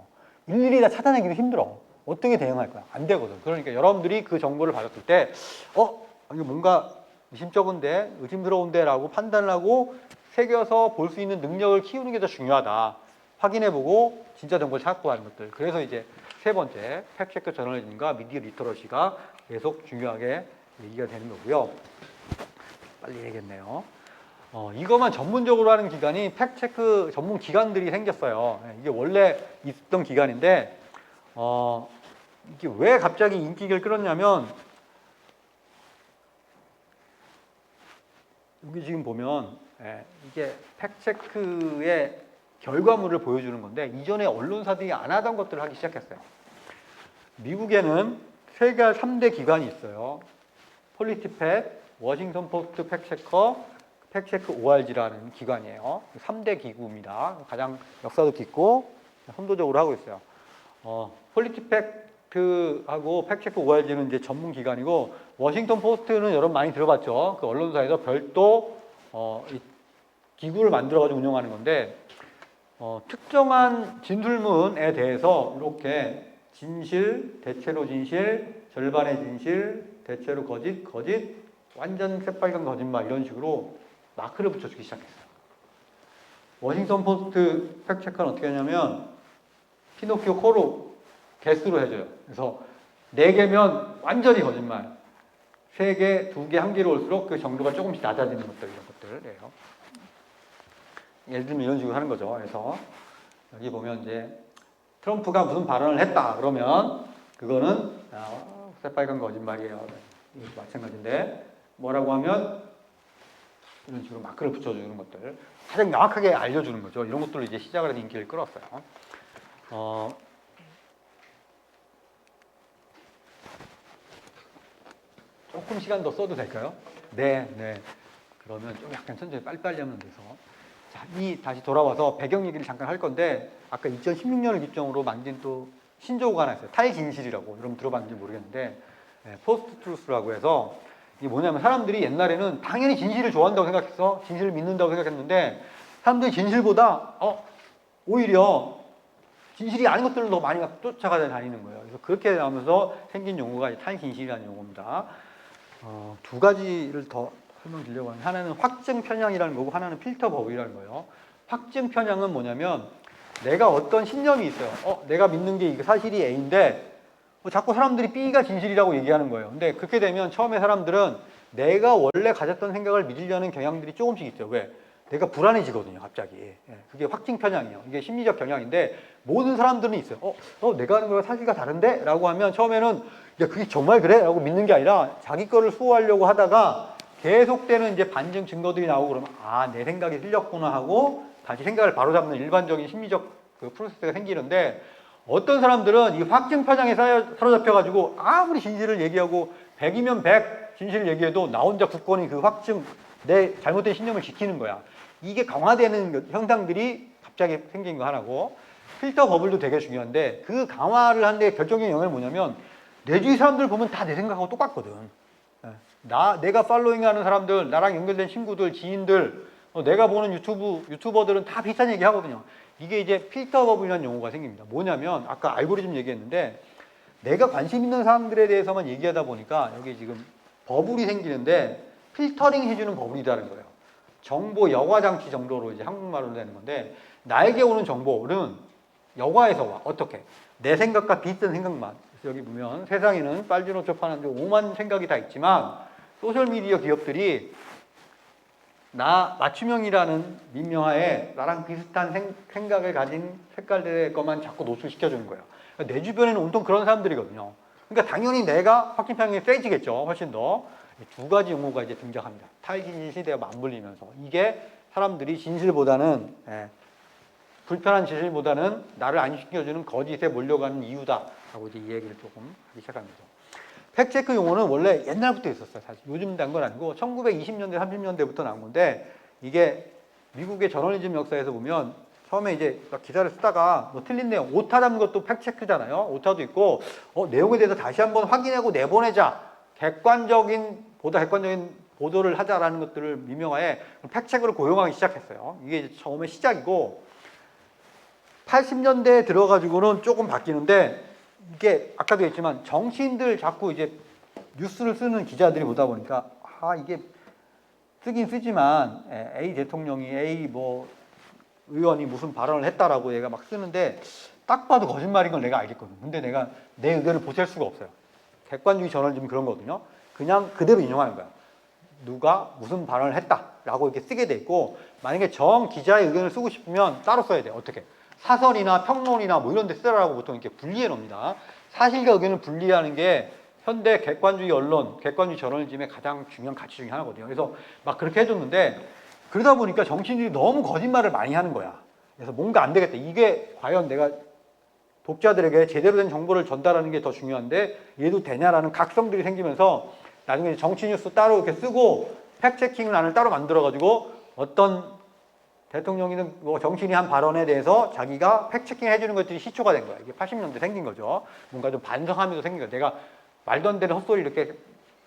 일일이 다 찾아내기도 힘들어. 어떻게 대응할 거야? 안 되거든. 그러니까 여러분들이 그 정보를 받았을 때 이거 뭔가 의심쩍은데 의심스러운데 라고 판단을 하고 새겨서 볼 수 있는 능력을 키우는 게 더 중요하다. 확인해보고 진짜 정보를 찾고 하는 것들. 그래서 이제 세 번째 팩트체크 저널리즘과 미디어 리터러시가 계속 중요하게 얘기가 되는 거고요. 빨리 해야겠네요. 이것만 전문적으로 하는 기관이 팩트체크 전문 기관들이 생겼어요. 이게 원래 있던 기관인데 이게 왜 갑자기 인기를 끌었냐면 여기 지금 보면 이게 팩트체크의 결과물을 보여주는 건데 이전에 언론사들이 안 하던 것들을 하기 시작했어요. 미국에는 세계 3대 기관이 있어요. 폴리티팻, 워싱턴 포스트 팩트체커, 팩트체크 ORG라는 기관이에요. 3대 기구입니다. 가장 역사도 깊고 선도적으로 하고 있어요. 폴리티팩트하고 팩트체크 ORG는 이제 전문 기관이고, 워싱턴 포스트는 여러분 많이 들어봤죠. 그 언론사에서 별도 이 기구를 만들어가지고 운영하는 건데, 특정한 진술문에 대해서 이렇게 진실, 대체로 진실, 절반의 진실, 대체로 거짓, 거짓, 완전 새빨간 거짓말 이런 식으로 마크를 붙여주기 시작했어요. 워싱턴 포스트 팩트체크는 어떻게 하냐면 피노키오 코로 개수로 해줘요. 그래서 4개면 완전히 거짓말, 3개, 2개, 1개로 올수록 그 정도가 조금씩 낮아지는 것들, 이런 것들이에요. 예를 들면 이런 식으로 하는 거죠. 그래서 여기 보면 이제 트럼프가 무슨 발언을 했다 그러면 그거는 새빨간 거짓말이에요. 마찬가지인데, 뭐라고 하면 이런 식으로 마크를 붙여주는 것들, 가장 명확하게 알려주는 거죠. 이런 것들로 이제 시작을 해서 인기를 끌었어요. 조금 시간 더 써도 될까요? 네. 그러면 좀 약간 천천히 빨리빨리 하면 돼서. 자, 다시 돌아와서 배경 얘기를 잠깐 할 건데, 아까 2016년을 기점으로 만든 또 신조어가 하나 있어요. 탈진실이라고. 여러분 들어봤는지 모르겠는데, 포스트 트루스라고 해서, 이게 뭐냐면 사람들이 옛날에는 당연히 진실을 좋아한다고 생각해서 진실을 믿는다고 생각했는데, 사람들이 진실보다 오히려 진실이 아닌 것들을 더 많이 쫓아가 다니는 거예요. 그래서 그렇게 하면서 생긴 용어가 탈진실이라는 용어입니다. 2가지를 더 설명드리려고 하면, 하나는 확증 편향이라는 거고, 하나는 필터 버블이라는 거예요. 확증 편향은 뭐냐면, 내가 어떤 신념이 있어요. 내가 믿는 게 이게 사실이 A인데 자꾸 사람들이 B가 진실이라고 얘기하는 거예요. 근데 그렇게 되면 처음에 사람들은 내가 원래 가졌던 생각을 믿으려는 경향들이 조금씩 있죠. 왜? 내가 불안해지거든요, 갑자기. 그게 확증 편향이에요. 이게 심리적 경향인데, 모든 사람들은 있어요. 내가 하는 거랑 사실과 다른데? 라고 하면 처음에는 야, 그게 정말 그래? 라고 믿는 게 아니라 자기 거를 수호하려고 하다가 계속되는 이제 반증 증거들이 나오고 그러면 내 생각이 틀렸구나 하고 다시 생각을 바로잡는 일반적인 심리적 그 프로세스가 생기는데, 어떤 사람들은 이 확증 편향에 사로잡혀가지고 아무리 진실을 얘기하고 100이면 100 진실을 얘기해도 나 혼자 굳건히 그 확증, 내 잘못된 신념을 지키는 거야. 이게 강화되는 현상들이 갑자기 생긴 거 하나고, 필터 버블도 되게 중요한데, 그 강화를 하는 데 결정적인 영향이 뭐냐면, 내 주위 사람들 보면 다 내 생각하고 똑같거든. 내가 팔로잉하는 사람들, 나랑 연결된 친구들, 지인들, 내가 보는 유튜버들은 다 비슷한 얘기 하거든요. 이게 이제 필터 버블이라는 용어가 생깁니다. 뭐냐면, 아까 알고리즘 얘기했는데, 내가 관심 있는 사람들에 대해서만 얘기하다 보니까 여기 지금 버블이 생기는데, 필터링 해주는 버블이라는 거예요. 정보 여과장치 정도로 이제 한국말로 되는 건데, 나에게 오는 정보는 여과에서 와. 어떻게? 내 생각과 비슷한 생각만. 그래서 여기 보면 세상에는 빨주노초 파는데 5만 생각이 다 있지만, 소셜미디어 기업들이 나 맞춤형이라는 민명하에 나랑 비슷한 생각을 가진 색깔들의 것만 자꾸 노출시켜주는 거예요. 그러니까 내 주변에는 온통 그런 사람들이거든요. 그러니까 당연히 내가 확증 편향이 세지겠죠. 훨씬 더. 2가지 용어가 이제 등장합니다. 탈진실 시대가 맞물리면서. 이게 사람들이 진실보다는, 불편한 진실보다는 나를 안심시켜주는 거짓에 몰려가는 이유다라고 이제 이 얘기를 조금 하기 시작합니다. 팩트체크 용어는 원래 옛날부터 있었어요. 사실 요즘 난 건 아니고 1920년대, 30년대부터 나온 건데, 이게 미국의 저널리즘 역사에서 보면 처음에 이제 기사를 쓰다가 뭐 틀린 내용, 오타 잡는 것도 팩트체크잖아요. 오타도 있고, 내용에 대해서 다시 한번 확인하고 내보내자. 보다 객관적인 보도를 하자라는 것들을 미명하에 팩트체크를 고용하기 시작했어요. 이게 이제 처음에 시작이고, 80년대에 들어가지고는 조금 바뀌는데, 이게 아까도 했지만 정치인들 자꾸 이제 뉴스를 쓰는 기자들이 보다 보니까 이게 쓰긴 쓰지만 A 대통령이 A 뭐 의원이 무슨 발언을 했다라고 얘가 막 쓰는데, 딱 봐도 거짓말인 걸 내가 알겠거든. 근데 내가 내 의견을 보탤 수가 없어요. 객관주의 저널리즘 그런 거거든요. 그냥 그대로 인용하는 거야. 누가 무슨 발언을 했다라고 이렇게 쓰게 돼 있고, 만약에 정 기자의 의견을 쓰고 싶으면 따로 써야 돼요. 어떻게? 사설이나 평론이나 뭐 이런 데 쓰라고 보통 이렇게 분리해 놓습니다. 사실과 의견을 분리하는 게 현대 객관주의 언론, 객관주의 저널리즘의 가장 중요한 가치 중에 하나거든요. 그래서 막 그렇게 해줬는데, 그러다 보니까 정치인들이 너무 거짓말을 많이 하는 거야. 그래서 뭔가 안 되겠다. 이게 과연 내가 독자들에게 제대로 된 정보를 전달하는 게 더 중요한데 얘도 되냐라는 각성들이 생기면서 나중에 정치 뉴스 따로 이렇게 쓰고 팩트체킹란을 따로 만들어가지고 어떤 대통령이든 뭐 정치인이 한 발언에 대해서 자기가 팩트체킹 해주는 것들이 시초가 된 거야. 이게 80년대 생긴 거죠. 뭔가 좀 반성하면서 생긴 거야. 내가 말도 안 되는 헛소리 이렇게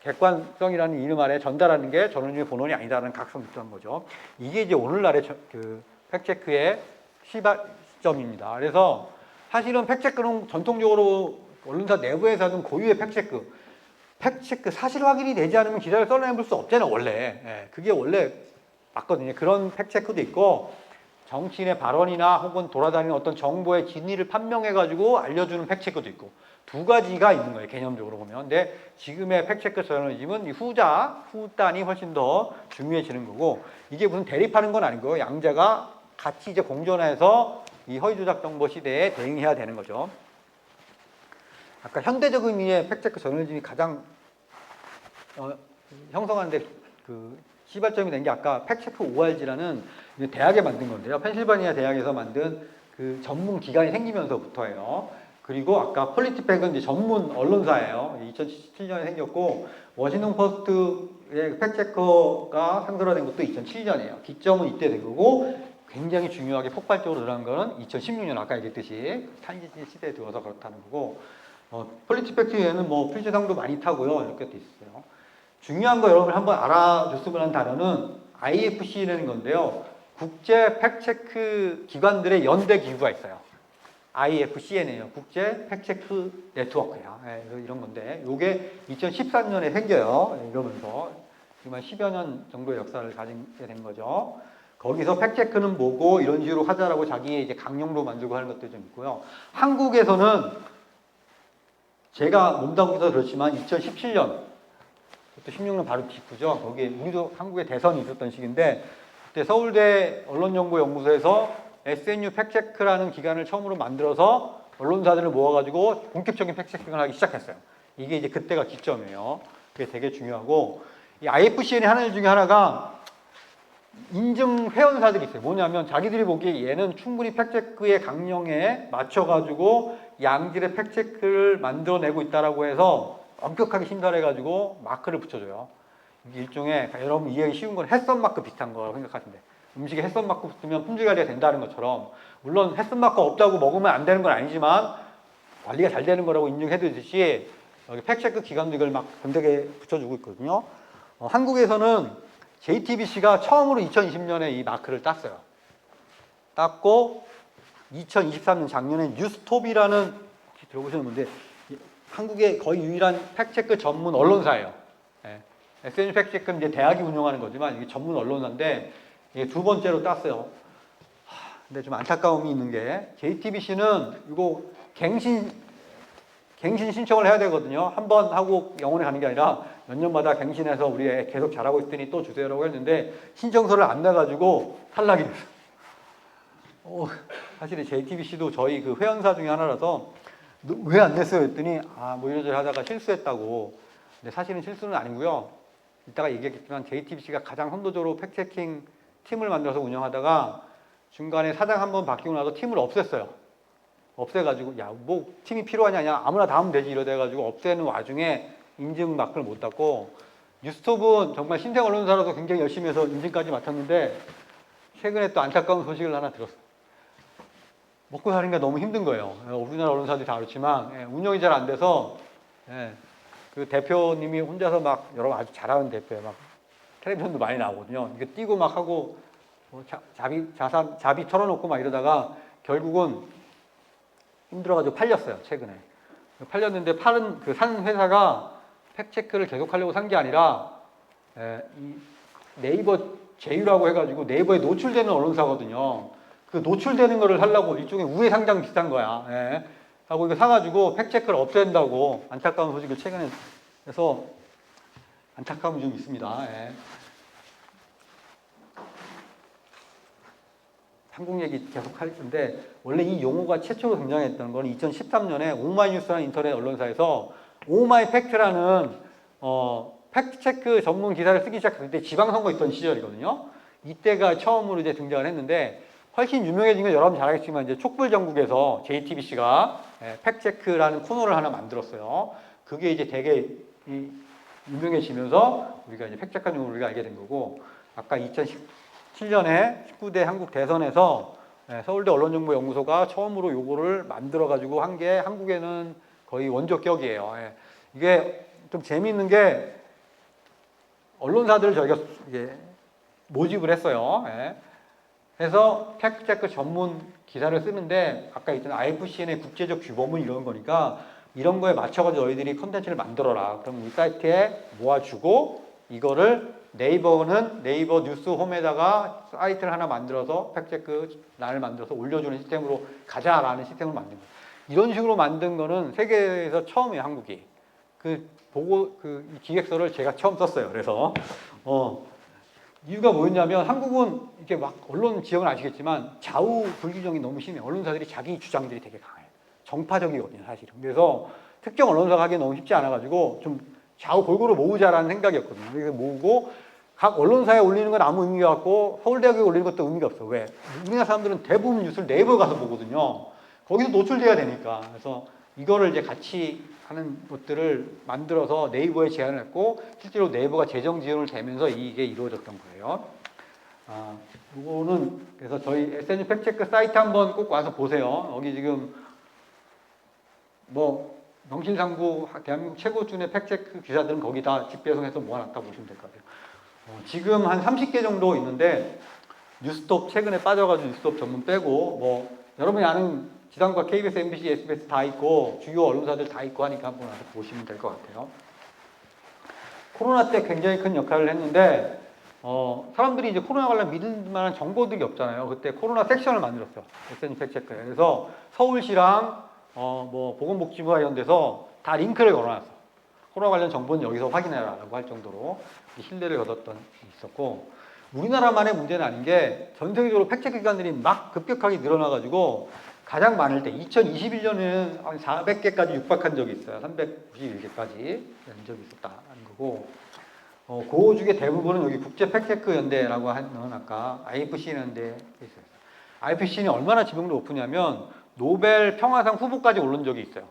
객관성이라는 이름 아래 전달하는 게 저널리즘의 본원이 아니다라는 각성이 있던 거죠. 이게 이제 오늘날의 그 팩트체크의 시점입니다. 그래서 사실은 팩트체크는 전통적으로 언론사 내부에서 하는 고유의 팩트체크 사실 확인이 되지 않으면 기사를 써내볼 수 없잖아요, 원래. 예, 그게 원래 맞거든요. 그런 팩트체크도 있고 정치인의 발언이나 혹은 돌아다니는 어떤 정보의 진위를 판명해가지고 알려주는 팩트체크도 있고 두 가지가 있는 거예요, 개념적으로 보면. 근데 지금의 팩트체크 저널리즘은 이 후단이 훨씬 더 중요해지는 거고 이게 무슨 대립하는 건 아니고요. 양자가 같이 이제 공존해서 이 허위조작 정보 시대에 대응해야 되는 거죠. 아까 현대적 의미의 팩트체크 저널리즘이 가장 형성하는데 그 시발점이 된 게 아까 팩트체크 ORG라는 대학에 만든 건데요. 펜실바니아 대학에서 만든 그 전문 기관이 생기면서부터예요. 그리고 아까 폴리티팩은 이제 전문 언론사예요. 2017년에 생겼고 워싱턴 포스트의 팩트체커가 상설화된 것도 2007년이에요. 기점은 이때 된 거고 굉장히 중요하게 폭발적으로 늘어난 거는 2016년 아까 얘기했듯이 탄지지 시대에 들어서 그렇다는 거고 폴리티팩트에는 뭐 필지상도 많이 타고요. 이렇게 돼 있어요. 중요한 거 여러분 한번 알아줬으면 하는 단어는 IFC라는 건데요. 국제 팩트체크 기관들의 연대 기구가 있어요. IFCN이에요. 국제 팩트체크 네트워크야. 네, 이런 건데 이게 2013년에 생겨요. 이러면서 지금 한 10여 년 정도의 역사를 가지게 된 거죠. 거기서 팩트체크는 뭐고 이런 식으로 하자라고 자기의 이제 강령도 만들고 하는 것도 좀 있고요. 한국에서는 제가 몸담고서 그렇지만 2017년, 또 16년 바로 직후죠. 거기에 우리도 한국에 대선이 있었던 시기인데 그때 서울대 언론정보연구소에서 SNU 팩트체크라는 기관을 처음으로 만들어서 언론사들을 모아가지고 본격적인 팩트체킹을 하기 시작했어요. 이게 이제 그때가 기점이에요. 그게 되게 중요하고 이 IFCN이 하는 일 중에 하나가 인증 회원사들이 있어요. 뭐냐면 자기들이 보기에 얘는 충분히 팩트체크의 강령에 맞춰가지고 양질의 팩트체크를 만들어내고 있다라고 해서 엄격하게 심사를 해가지고 마크를 붙여줘요. 이게 일종의 여러분 이해하기 쉬운 건 햇선 마크 비슷한 거라고 생각하시면 돼요. 음식에 햇선 마크 붙으면 품질 관리가 된다는 것처럼 물론 햇선 마크 없다고 먹으면 안 되는 건 아니지만 관리가 잘 되는 거라고 인증해두듯이 팩트체크 기관도 이걸 막 건되게 붙여주고 있거든요. 한국에서는 JTBC가 처음으로 2020년에 이 마크를 땄어요. 땄고 2023년 작년에 뉴스톱이라는 혹시 들어보시는 분들 한국의 거의 유일한 팩트체크 전문 언론사예요. 예. SNU 팩트체크는 이제 대학이 운영하는 거지만 이게 전문 언론사인데 이게 두 번째로 땄어요. 근데 좀 안타까움이 있는 게 JTBC는 이거 갱신 신청을 해야 되거든요. 한 번 하고 영원히 가는 게 아니라 몇 년마다 갱신해서 우리 애 계속 잘하고 있으니 또 주세요라고 했는데 신청서를 안 내가지고 탈락이 됐어요. 사실 JTBC도 저희 그 회원사 중에 하나라서 왜 안 냈어요? 했더니 뭐 이러저러 하다가 실수했다고. 근데 사실은 실수는 아니고요. 이따가 얘기했겠지만 JTBC가 가장 선도적으로 팩트체킹 팀을 만들어서 운영하다가 중간에 사장 한 번 바뀌고 나서 팀을 없앴어요. 없애가지고 뭐 팀이 필요하냐 아무나 다 하면 되지 이러다가지고 없애는 와중에 인증 마크를 못 땄고 뉴스톱은 정말 신생 언론사라서 굉장히 열심히 해서 인증까지 맡았는데 최근에 또 안타까운 소식을 하나 들었어요. 먹고 사는 게 너무 힘든 거예요. 우리나라 언론사들이 다 그렇지만 운영이 잘 안 돼서 그 대표님이 혼자서 막 여러 아주 잘하는 대표에 막 텔레비전도 많이 나오거든요. 이게 뛰고 막 하고 뭐 자비 털어놓고 막 이러다가 결국은 힘들어가지고 팔렸어요. 최근에 팔렸는데 산 회사가 팩트체크를 계속하려고 산 게 아니라 이 네이버 제휴라고 해가지고 네이버에 노출되는 언론사거든요. 그 노출되는 거를 하려고 일종의 우회 상장 비슷한 거야. 하고 이거 사가지고 팩트체크를 없앤다고 안타까운 소식을 최근에 해서 안타까움이 좀 있습니다. 한국 얘기 계속 할 텐데 원래 이 용어가 최초로 등장했던 건 2013년에 오마이뉴스라는 인터넷 언론사에서 오마이팩트라는 팩트체크 전문 기사를 쓰기 시작했을 때 지방선거 있던 시절이거든요. 이때가 처음으로 이제 등장을 했는데 훨씬 유명해진 건 여러분 잘 알겠지만 이제 촛불전국에서 JTBC가 팩트체크라는 코너를 하나 만들었어요. 그게 이제 되게 유명해지면서 우리가 이제 팩트체크하는 걸 우리가 알게 된 거고, 아까 2017년에 19대 한국 대선에서 서울대 언론정보연구소가 처음으로 요거를 만들어가지고 한 게 한국에는 거의 원조격이에요. 이게 좀 재미있는 게 언론사들을 저희가 이게 모집을 했어요. 해서 팩트체크 전문 기사를 쓰는데 아까 있던 IFCN의 국제적 규범은 이런 거니까 이런 거에 맞춰가지고 너희들이 컨텐츠를 만들어라. 그럼 우리 사이트에 모아주고 이거를 네이버는 네이버 뉴스홈에다가 사이트를 하나 만들어서 팩트체크 란을 만들어서 올려주는 시스템으로 가자라는 시스템을 만든 거예요. 이런 식으로 만든 거는 세계에서 처음이에요, 한국이. 이 기획서를 제가 처음 썼어요. 그래서 이유가 뭐였냐면 한국은 이렇게 막 언론 지역은 아시겠지만 좌우 불균형이 너무 심해요. 언론사들이 자기 주장들이 되게 강해요. 정파적이거든요, 사실은. 그래서 특정 언론사가 하기 너무 쉽지 않아가지고 좀 좌우 골고루 모으자라는 생각이었거든요. 그래서 모으고 각 언론사에 올리는 건 아무 의미가 없고 서울대학교에 올리는 것도 의미가 없어. 왜? 우리나라 사람들은 대부분 뉴스를 네이버 가서 보거든요. 거기서 노출돼야 되니까. 그래서 이거를 이제 같이 하는 것들을 만들어서 네이버에 제안을 했고 실제로 네이버가 재정 지원을 되면서 이게 이루어졌던 거예요. 이거는 그래서 저희 SNG 팩트체크 사이트 한번 꼭 와서 보세요. 여기 지금 뭐 명실상부 대한민국 최고 수준의 팩트체크 기사들은 거기 다 집배송해서 모아놨다 보시면 될 것 같아요. 지금 한 30개 정도 있는데 뉴스톱 최근에 빠져가지고 뉴스톱 전문 빼고 뭐 여러분이 아는 지상파 KBS, MBC, SBS 다 있고 주요 언론사들 다 있고 하니까 한번 와서 보시면 될 것 같아요. 코로나 때 굉장히 큰 역할을 했는데 사람들이 이제 코로나 관련 믿을 만한 정보들이 없잖아요. 그때 코로나 섹션을 만들었어요. SNG 팩트체크에. 그래서 서울시랑 뭐 보건복지부와 이런 데서 다 링크를 걸어놨어. 코로나 관련 정보는 여기서 확인해라라고 할 정도로 신뢰를 얻었던 게 있었고, 우리나라만의 문제는 아닌 게 전 세계적으로 팩트체크 기관들이 막 급격하게 늘어나가지고 가장 많을 때 2021년에는 한 400개까지 육박한 적이 있어요. 391개까지 된 적이 있었다는 거고, 그 중에 대부분은 여기 국제 팩트체크 연대라고 하는 아까 IFCN 연대에 있어요. IFCN이 얼마나 지명도 높으냐면 노벨 평화상 후보까지 오른 적이 있어요.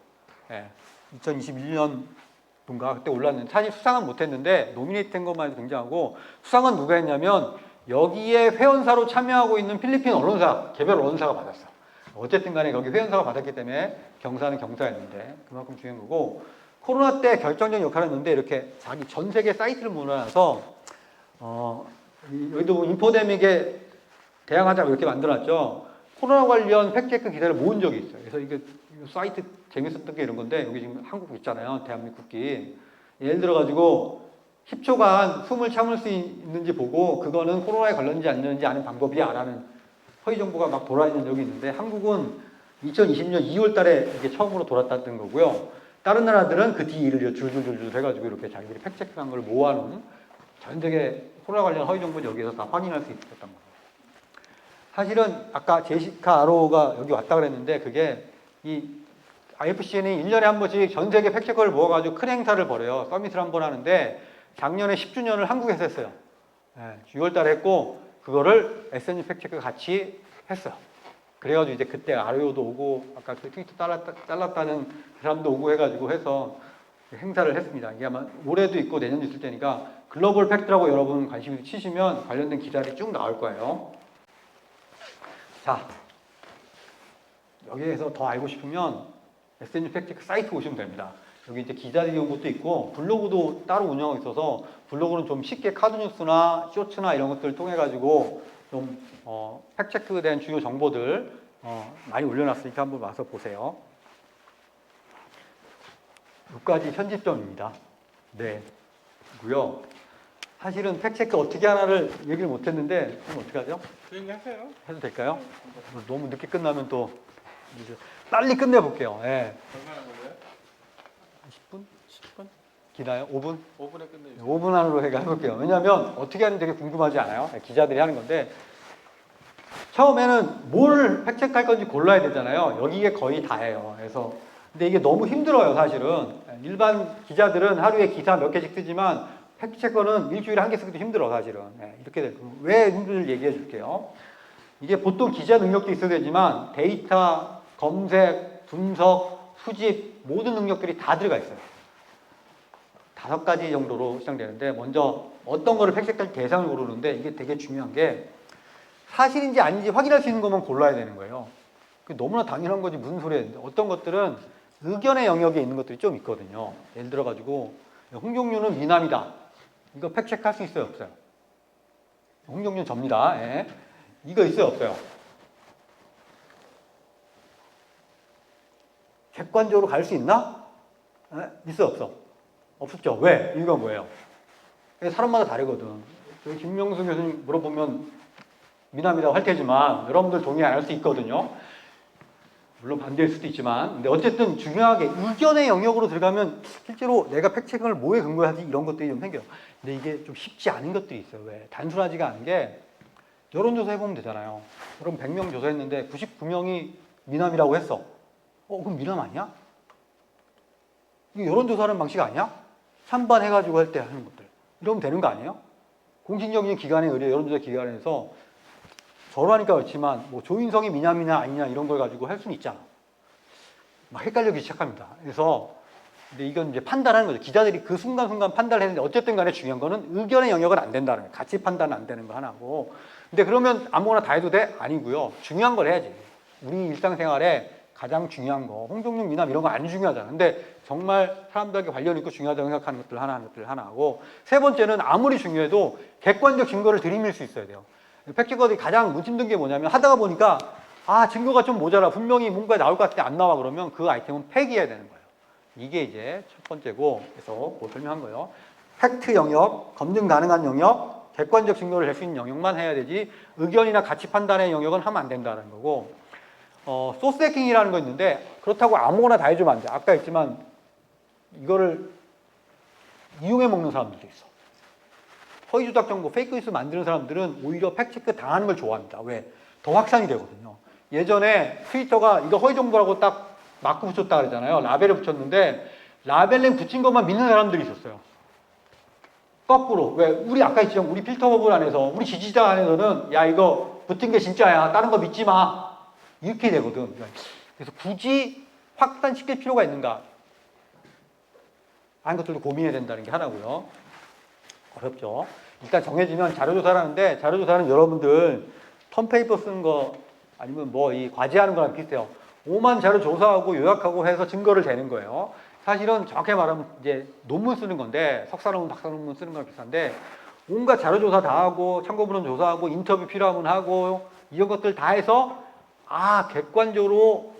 2021년인가 그때 올랐는데 사실 수상은 못했는데 노미네이트 된 것만 해도 굉장하고, 수상은 누가 했냐면 여기에 회원사로 참여하고 있는 필리핀 언론사, 개별 언론사가 받았어. 어쨌든 간에 거기 회원사가 받았기 때문에 경사는 경사였는데 그만큼 중요한 거고, 코로나 때 결정적인 역할을 했는데 이렇게 자기 전 세계 사이트를 모아놔서 여기도 인포데믹에 대항하자고 이렇게 만들어놨죠. 코로나 관련 팩트체크 기사를 모은 적이 있어요. 그래서 이게 사이트 재밌었던 게 이런 건데 여기 지금 한국 있잖아요. 대한민국 국기. 예를 들어가지고 10초간 숨을 참을 수 있는지 보고 그거는 코로나에 걸렸는지 안 걸렸는지 아는 방법이야 라는 허위 정보가 막 돌아다니는 적이 있는데 한국은 2020년 2월 달에 이게 처음으로 돌았다는 거고요. 다른 나라들은 그 뒤 일을 줄줄줄줄 해가지고 이렇게 자기들이 팩트체크한 걸 모아놓은 전 세계 코로나 관련 허위 정보는 여기에서 다 확인할 수 있었던 거예요. 사실은 아까 제시카 아로우가 여기 왔다 그랬는데 그게 이 IFCN이 1년에 한 번씩 전 세계 팩트체크를 모아가지고 큰 행사를 벌여요. 서밋을 한 번 하는데 작년에 10주년을 한국에서 했어요. 6월 달에 했고 그거를 SNG 팩트체크 같이 했어요. 그래가지고 이제 그때 아로우도 오고 아까 그 트위터 잘랐다는 사람도 오고 해가지고 해서 행사를 했습니다. 이게 아마 올해도 있고 내년도 있을 테니까 글로벌 팩트라고 여러분 관심 치시면 관련된 기사들이 쭉 나올 거예요. 자, 여기에서 더 알고 싶으면 SNG 팩트체크 사이트 오시면 됩니다. 여기 이제 기자들이 온 것도 있고 블로그도 따로 운영하고 있어서 블로그는 좀 쉽게 카드뉴스나 쇼츠나 이런 것들을 통해 가지고 좀 팩트체크된 주요 정보들 많이 올려놨으니까 한번 와서 보세요. 여기까지 편집점입니다. 네, 고요. 사실은 팩트체크 어떻게 하나를 얘기를 못했는데 그럼 어떻게 하죠? 조용히 하세요. 해도 될까요? 너무 늦게 끝나면 또 빨리 끝내볼게요. 네. 얼마나 걸려요? 10분? 10분? 기나요? 5분? 5분에 끝내주세요. 5분 안으로 해볼게요. 왜냐하면 어떻게 하는지 되게 궁금하지 않아요? 기자들이 하는 건데 처음에는 뭘 팩트체크할 건지 골라야 되잖아요. 여기에 거의 다예요. 그래서 근데 이게 너무 힘들어요, 사실은. 일반 기자들은 하루에 기사 몇 개씩 쓰지만 팩트체커는 일주일에 한 개 쓰기도 힘들어, 사실은. 이렇게 될 거예요. 왜 힘든지 얘기해 줄게요. 이게 보통 기자 능력도 있어야 되지만 데이터, 검색, 분석, 수집 모든 능력들이 다 들어가 있어요. 5가지 정도로 시작되는데 먼저 어떤 거를 팩트체크할 대상을 고르는데 이게 되게 중요한 게 사실인지 아닌지 확인할 수 있는 것만 골라야 되는 거예요. 너무나 당연한 거지 무슨 소리야. 어떤 것들은 의견의 영역에 있는 것들이 좀 있거든요. 예를 들어가지고 홍종류는 미남이다. 이거 팩트체크 할 수 있어요? 없어요? 홍종류 접니다. 예. 이거 있어요? 없어요? 객관적으로 갈 수 있나? 있어 없어? 없었죠. 왜? 이유가 뭐예요? 사람마다 다르거든. 저희 김명수 교수님 물어보면 미남이라고 할 테지만 여러분들 동의 안 할 수 있거든요. 물론 반대일 수도 있지만 근데 어쨌든 중요하게 의견의 영역으로 들어가면 실제로 내가 팩트체크를 뭐에 근거하지 이런 것들이 좀 생겨요. 근데 이게 좀 쉽지 않은 것들이 있어요. 왜? 단순하지가 않은 게 여론조사 해보면 되잖아요. 여러분 100명 조사했는데 99명이 미남이라고 했어. 그럼 미남 아니야? 이게 여론조사하는 방식 아니야? 찬반해가지고 할 때 하는 것들. 이러면 되는 거 아니에요? 공식적인 기관에 의뢰 여론조사 기관에서 저로 하니까 그렇지만 뭐 조인성이 미남이냐 아니냐 이런 걸 가지고 할 수는 있잖아. 막 헷갈리기 시작합니다. 그래서 근데 이건 이제 판단하는 거죠. 기자들이 그 순간순간 판단했는데 어쨌든 간에 중요한 거는 의견의 영역은 안 된다는 거예요. 가치 판단은 안 되는 거 하나고. 근데 그러면 아무거나 다 해도 돼? 아니고요. 중요한 걸 해야지. 우리 일상생활에 가장 중요한 거, 홍종용 미남 이런 거 안 중요하잖아. 근데 정말 사람들에게 관련 있고 중요하다고 생각하는 것들 하나 하고 세 번째는 아무리 중요해도 객관적 증거를 들이밀 수 있어야 돼요. 팩트체커들이 가장 힘든 게 뭐냐면 하다가 보니까 증거가 좀 모자라. 분명히 뭔가 나올 것 같은데 안 나와. 그러면 그 아이템은 폐기해야 되는 거예요. 이게 이제 첫 번째고 그래서 뭐 설명한 거예요. 팩트 영역, 검증 가능한 영역, 객관적 증거를 낼 수 있는 영역만 해야 되지 의견이나 가치 판단의 영역은 하면 안 된다는 거고 소스 해킹이라는 거 있는데 그렇다고 아무거나 다 해주면 안 돼. 아까 했지만 이거를 이용해 먹는 사람들도 있어. 허위조작 정보, 페이크 뉴스 만드는 사람들은 오히려 팩트체크 당하는 걸 좋아합니다. 왜? 더 확산이 되거든요. 예전에 트위터가 이거 허위 정보라고 딱 마크 붙였다 그러잖아요. 라벨을 붙였는데 라벨링 붙인 것만 믿는 사람들이 있었어요. 거꾸로. 왜? 우리 아까 했지만 우리 필터 버블 안에서 우리 지지자 안에서는 야 이거 붙은 게 진짜야. 다른 거 믿지 마. 이렇게 되거든. 그래서 굳이 확산시킬 필요가 있는가 하는 것들도 고민해야 된다는 게 하나고요. 어렵죠. 일단 정해지면 자료조사를 하는데 자료조사는 여러분들 턴페이퍼 쓰는 거 아니면 뭐 이 과제하는 거랑 비슷해요. 5만 자료 조사하고 요약하고 해서 증거를 대는 거예요. 사실은 정확히 말하면 이제 논문 쓰는 건데 석사 논문, 박사 논문 쓰는 거랑 비슷한데 온갖 자료 조사 다 하고 참고문헌 조사하고 인터뷰 필요하면 하고 이런 것들 다 해서 객관적으로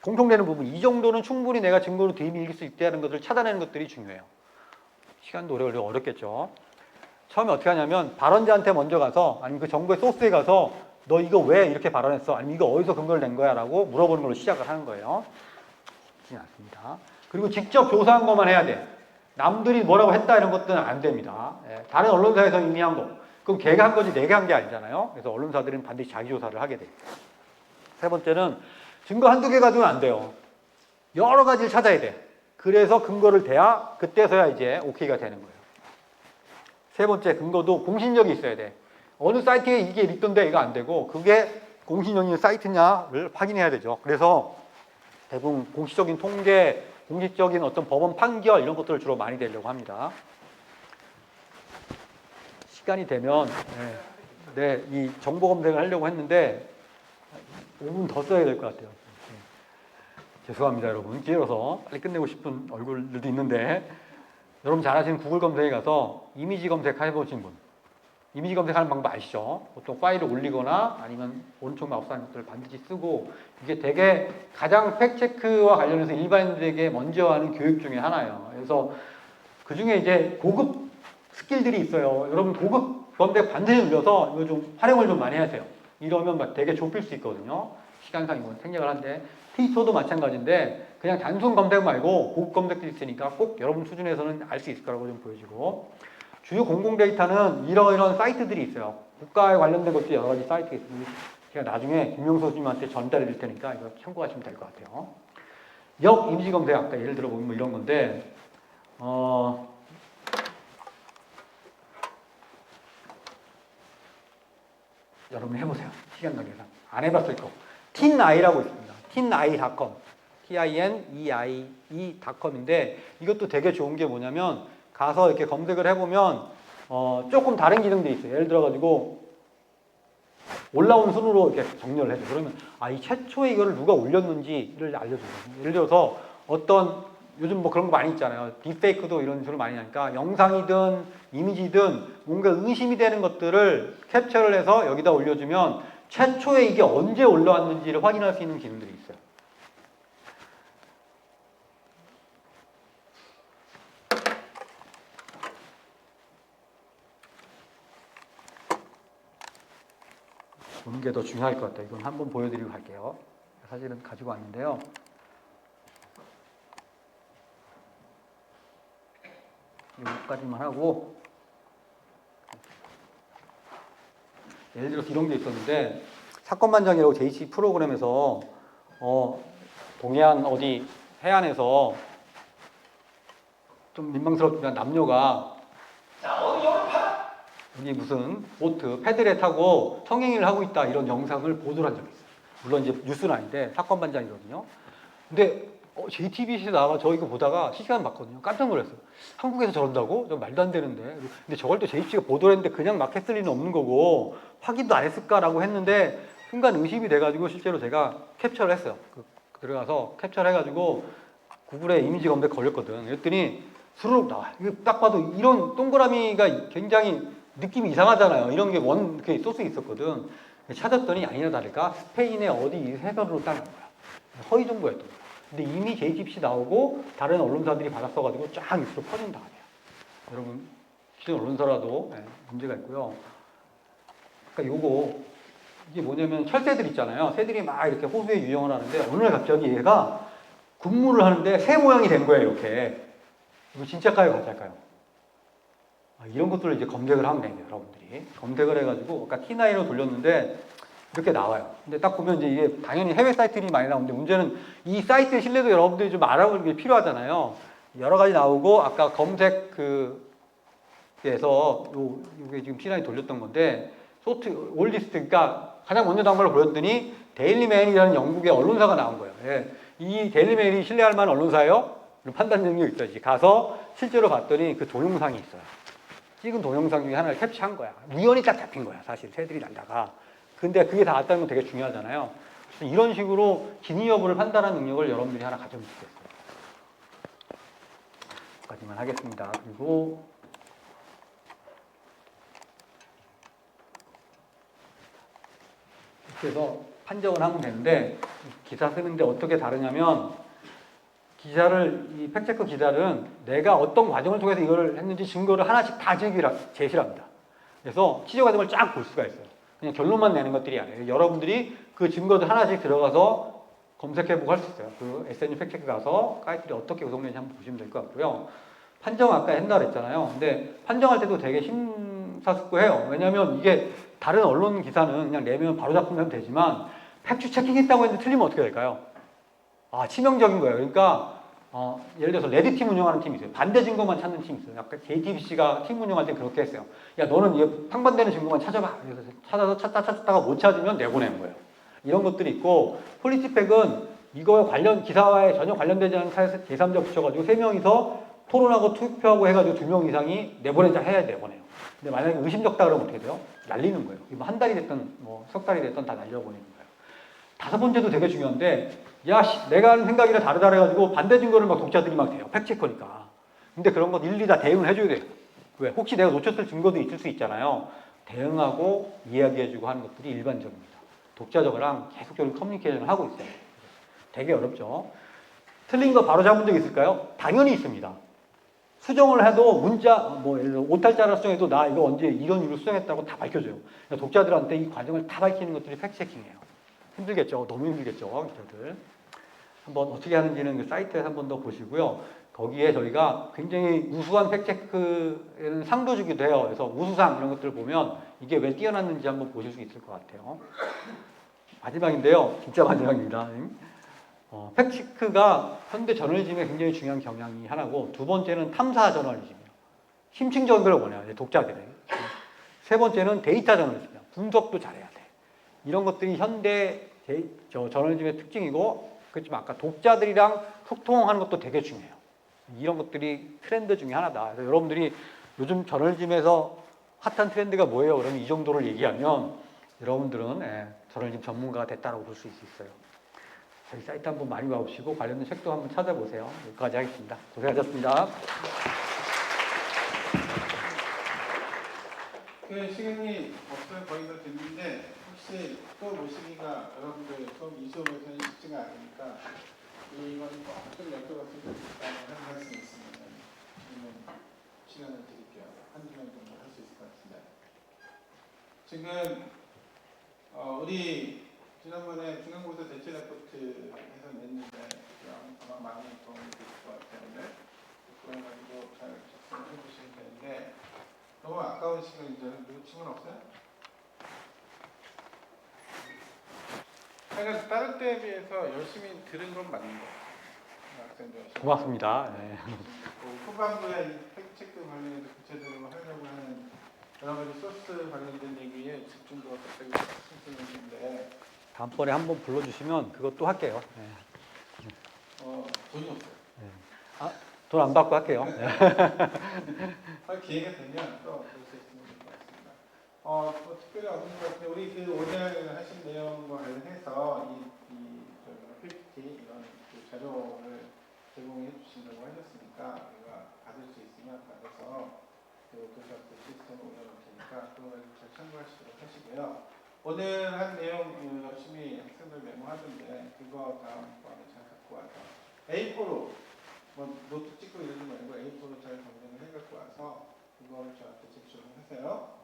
공통되는 부분 이 정도는 충분히 내가 증거로 들이밀릴 수 있다는 것을 찾아내는 것들이 중요해요. 시간도 오래 걸리고 어렵겠죠. 처음에 어떻게 하냐면 발언자한테 먼저 가서 아니면 그 정보의 소스에 가서 너 이거 왜 이렇게 발언했어? 아니면 이거 어디서 근거를 낸 거야? 라고 물어보는 걸로 시작을 하는 거예요. 쉽지 않습니다. 그리고 직접 조사한 것만 해야 돼. 남들이 뭐라고 했다 이런 것들은 안 됩니다. 다른 언론사에서 이미 한 거. 그럼 걔가 한 거지 내가 한 게 아니잖아요. 그래서 언론사들은 반드시 자기 조사를 하게 돼요. 세 번째는 증거 한두 개 가지고는 안 돼요. 여러 가지를 찾아야 돼. 그래서 근거를 대야 그때서야 이제 오케이가 되는 거예요. 세 번째 근거도 공신력이 있어야 돼. 어느 사이트에 이게 있던데 이거 안 되고 그게 공신력 있는 사이트냐를 확인해야 되죠. 그래서 대부분 공식적인 통계, 공식적인 어떤 법원 판결 이런 것들을 주로 많이 내려고 합니다. 시간이 되면 이 정보 검색을 하려고 했는데 5분 더 써야 될 것 같아요. 죄송합니다, 여러분. 길어서 빨리 끝내고 싶은 얼굴들도 있는데 여러분 잘 아시는 구글 검색에 가서 이미지 검색 해보신 분. 이미지 검색하는 방법 아시죠? 보통 파일을 올리거나 아니면 오른쪽 마우스 하는 것들을 반드시 쓰고 이게 되게 가장 팩트체크와 관련해서 일반인들에게 먼저 하는 교육 중에 하나예요. 그래서 그 중에 이제 고급 스킬들이 있어요. 여러분 고급 검색 반드시 눌러서 이거 좀 활용을 좀 많이 하세요. 이러면 막 되게 좁힐 수 있거든요. 시간상 이건 생략을 한데 트위터도 마찬가지인데 그냥 단순 검색 말고 고급 검색도 있으니까 꼭 여러분 수준에서는 알 수 있을 거라고 좀 보여지고 주요 공공 데이터는 이런 사이트들이 있어요. 국가에 관련된 것도 여러 가지 사이트가 있습니다. 제가 나중에 김명수 교수님한테 전달해 드릴 테니까 이거 참고하시면 될 것 같아요. 역 이미지 검색 아까 예를 들어 보면 뭐 이런 건데 여러분 해보세요. 시간 관계상 안 해봤을 거. tin이라고 있습니다. tinei.com, tinei.com인데 이것도 되게 좋은 게 뭐냐면 가서 이렇게 검색을 해보면 조금 다른 기능들이 있어요. 예를 들어가지고 올라온 순으로 이렇게 정렬을 해줘. 그러면 이 최초에 이거를 누가 올렸는지를 알려줘요. 예를 들어서 어떤 요즘 뭐 그런 거 많이 있잖아요. 딥페이크도 이런 식으로 많이 하니까 영상이든 이미지든 뭔가 의심이 되는 것들을 캡처를 해서 여기다 올려주면 최초에 이게 언제 올라왔는지를 확인할 수 있는 기능들이 있어요. 보는 게 더 중요할 것 같아요. 이건 한번 보여드리고 갈게요. 사실은 가지고 왔는데요. 여기까지만 하고 예를 들어서 이런 게 있었는데 사건반장이라고 JC 프로그램에서 동해안 어디 해안에서 좀 민망스럽지만 남녀가 여기 무슨 보트, 패들에 타고 성행위를 하고 있다 이런 영상을 보도를 한 적이 있어요. 물론 이제 뉴스는 아닌데 사건반장이거든요. 근데 JTBC에서 나와 저 이거 보다가 실시간 봤거든요. 깜짝 놀랐어요. 한국에서 저런다고? 저 말도 안 되는데. 근데 저걸 또 JTBC가 보도를 했는데 그냥 막 했을 리는 없는 거고 확인도 안 했을까라고 했는데 순간 의심이 돼가지고 실제로 제가 캡처를 했어요. 들어가서 캡처를 해가지고 구글에 이미지 검색 걸렸거든. 그랬더니 수르륵 나와요. 이거 딱 봐도 이런 동그라미가 굉장히 느낌이 이상하잖아요. 이런 게 그 소스에 있었거든. 찾았더니 아니나 다를까 스페인의 어디 해변으로 따는 거야. 허위 정보였던 거야. 근데 이미 JTBC 나오고 다른 언론사들이 받았어가지고 쫙 뉴스로 퍼진 다음이에요. 여러분 기존 언론사라도 문제가 있고요. 그러니까 요거 이게 뭐냐면 철새들 있잖아요. 새들이 막 이렇게 호수에 유영을 하는데 어느 날 갑자기 얘가 군무를 하는데 새 모양이 된 거예요. 이렇게. 이거 진짜일까요, 가짜일까요? 이런 것들을 이제 검색을 하면 돼요, 여러분들이. 검색을 해가지고 아까 T9로 돌렸는데 이렇게 나와요. 근데 딱 보면 이제 이게 당연히 해외 사이트들이 많이 나오는데 문제는 이 사이트의 신뢰도 여러분들이 좀 알아보는 게 필요하잖아요. 여러 가지 나오고 아까 검색 에서 요게 지금 T9이 돌렸던 건데 올리스트, 그러니까 가장 먼저 나온 걸 보였더니 데일리메일이라는 영국의 언론사가 나온 거예요. 예. 이 데일리메일이 신뢰할 만한 언론사예요? 판단 능력이 있어야지. 가서 실제로 봤더니 그 동영상이 있어요. 찍은 동영상 중에 하나를 캡처한 거야. 우연히 딱 잡힌 거야. 사실 새들이 날다가. 근데 그게 다 왔다는 건 되게 중요하잖아요. 그래서 이런 식으로 진위 여부를 판단하는 능력을 여러분들이 하나 가지면 좋겠어요. 여기까지만 하겠습니다. 그리고 그래서 판정을 하면 되는데 기사 쓰는데 어떻게 다르냐면 이 팩트체크 기자는 내가 어떤 과정을 통해서 이걸 했는지 증거를 하나씩 다 제시를 합니다. 그래서 취재 과정을 쫙 볼 수가 있어요. 그냥 결론만 내는 것들이 아니에요. 여러분들이 그 증거들 하나씩 들어가서 검색해보고 할 수 있어요. 그 SNU 팩트체크 가서 사이트들이 어떻게 구성되는지 한번 보시면 될 것 같고요. 판정 아까 한다 그랬잖아요. 근데 판정할 때도 되게 심사숙고해요. 왜냐하면 이게 다른 언론 기사는 그냥 내면 바로 잡히면 되지만 팩트 체킹했다고 했는데 틀리면 어떻게 될까요? 치명적인 거예요. 그러니까 예를 들어서 레드팀 운영하는 팀이 있어요. 반대 증거만 찾는 팀이 있어요. 아까 JTBC가 팀 운영할 때 그렇게 했어요. 야, 너는 이게 상반되는 증거만 찾아봐. 그래서 찾아서 찾다가 못 찾으면 내보내는 거예요. 이런 것들이 있고 폴리티팩은 이거에 기사와에 전혀 관련되지 않은 제3자 붙여가지고 3명이서 토론하고 투표하고 해가지고 2명 이상이 내보내자 해야 내보내요. 근데 만약에 의심적다 그러면 어떻게 돼요? 날리는 거예요. 뭐 한 달이 됐든 석 달이 됐든 다 날려보내는 거예요. 다섯 번째도 되게 중요한데 내가 하는 생각이랑 다르다 해가지고 반대 증거를 막 독자들이 막 대요. 팩트체커니까. 근데 그런 것 일일이 다 대응을 해줘야 돼요. 왜? 혹시 내가 놓쳤을 증거도 있을 수 있잖아요. 대응하고 이야기해주고 하는 것들이 일반적입니다. 독자적이랑 계속적으로 커뮤니케이션을 하고 있어요. 되게 어렵죠. 틀린 거 바로 잡은 적 있을까요? 당연히 있습니다. 수정을 해도 문자, 예를 들어 오탈자를 수정해도 나 이거 언제 이런 이유로 수정했다고 다 밝혀줘요. 그러니까 독자들한테 이 과정을 다 밝히는 것들이 팩트체킹이에요. 힘들겠죠? 너무 힘들겠죠? 기자들. 한번 어떻게 하는지는 그 사이트에서 한 번 더 보시고요. 거기에 저희가 굉장히 우수한 팩트체크에는 상도 주기도 해요. 그래서 우수상 이런 것들을 보면 이게 왜 뛰어났는지 한번 보실 수 있을 것 같아요. 마지막인데요. 진짜 마지막입니다. 팩트체크가 현대 저널리즘에 굉장히 중요한 경향이 하나고 두 번째는 탐사 저널리즘이에요. 심층적인 걸 원해요. 독자들이. 세 번째는 데이터 저널리즘이에요. 분석도 잘해야 돼. 이런 것들이 현대 저널리즘의 특징이고 그렇지만 아까 독자들이랑 소통하는 것도 되게 중요해요. 이런 것들이 트렌드 중에 하나다. 그래서 여러분들이 요즘 저널즘에서 핫한 트렌드가 뭐예요? 그러면 이 정도를 얘기하면 여러분들은 저널즘 전문가가 됐다고 볼 수 있어요. 저희 사이트 한번 많이 와보시고 관련된 책도 한번 찾아보세요. 여기까지 하겠습니다. 고생하셨습니다. 그 시간이 없어요. 거의 다 됐는데 혹시 또 모시기가 여러분들 좀 이수업에서는 쉽지가 않으니까 이건 꼭좀 여쭤봤으면 좋겠다는 한 말씀 있으면 시간을 드릴게요. 한두 명 정도 할 수 있을 것 같은데 지금 우리 지난번에 중간고사 대체 레포트에서 냈는데 아마 많이 도움이 될 것 같았는데 그걸 가지고 잘 작성해 보시면 되는데 너무 아까운 시간이잖아요. 누구 친구는 없어요? 그러니까 다른 때에 비해서 열심히 들은 건 맞는 거예요. 학생들 열심히. 고맙습니다. 네. 후반부에 이 팩트체크 관련해서 구체적으로 하려고 하는 여러 가지 소스 관련된 얘기에 집중도가 갑자기 신선해지는데 다음번에 한번 불러주시면 그것도 할게요. 네. 돈이 없어요. 네. 돈 안 받고 할게요. 네. 기회가 되면 또 볼 수 있으면 좋을 것 같습니다. 뭐 특별히 없는 것 같은데 우리 그 오늘 하신 내용과 관련해서 PPT 이런 그 자료를 제공해 주신다고 하셨으니까 우리가 받을 수 있으면 받아서 그 교사학교 시스템에 올려놓을 테니까 그걸 잘 참고하시도록 하시고요. 오늘 한 내용 열심히 학생들 메모하던데 그거 다음번에 잘 갖고 와서 A4로 뭐 노트 찍고 이러지 말고 A4로 잘 정리를 해 갖고 와서 그거를 저한테 제출을 하세요.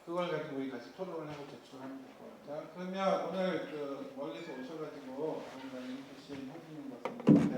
그걸 가지고 우리 같이 토론을 하고 제출하면 될 것 같아요. 그러면 오늘 그 멀리서 오셔가지고 저희가 해주신 해주는 것은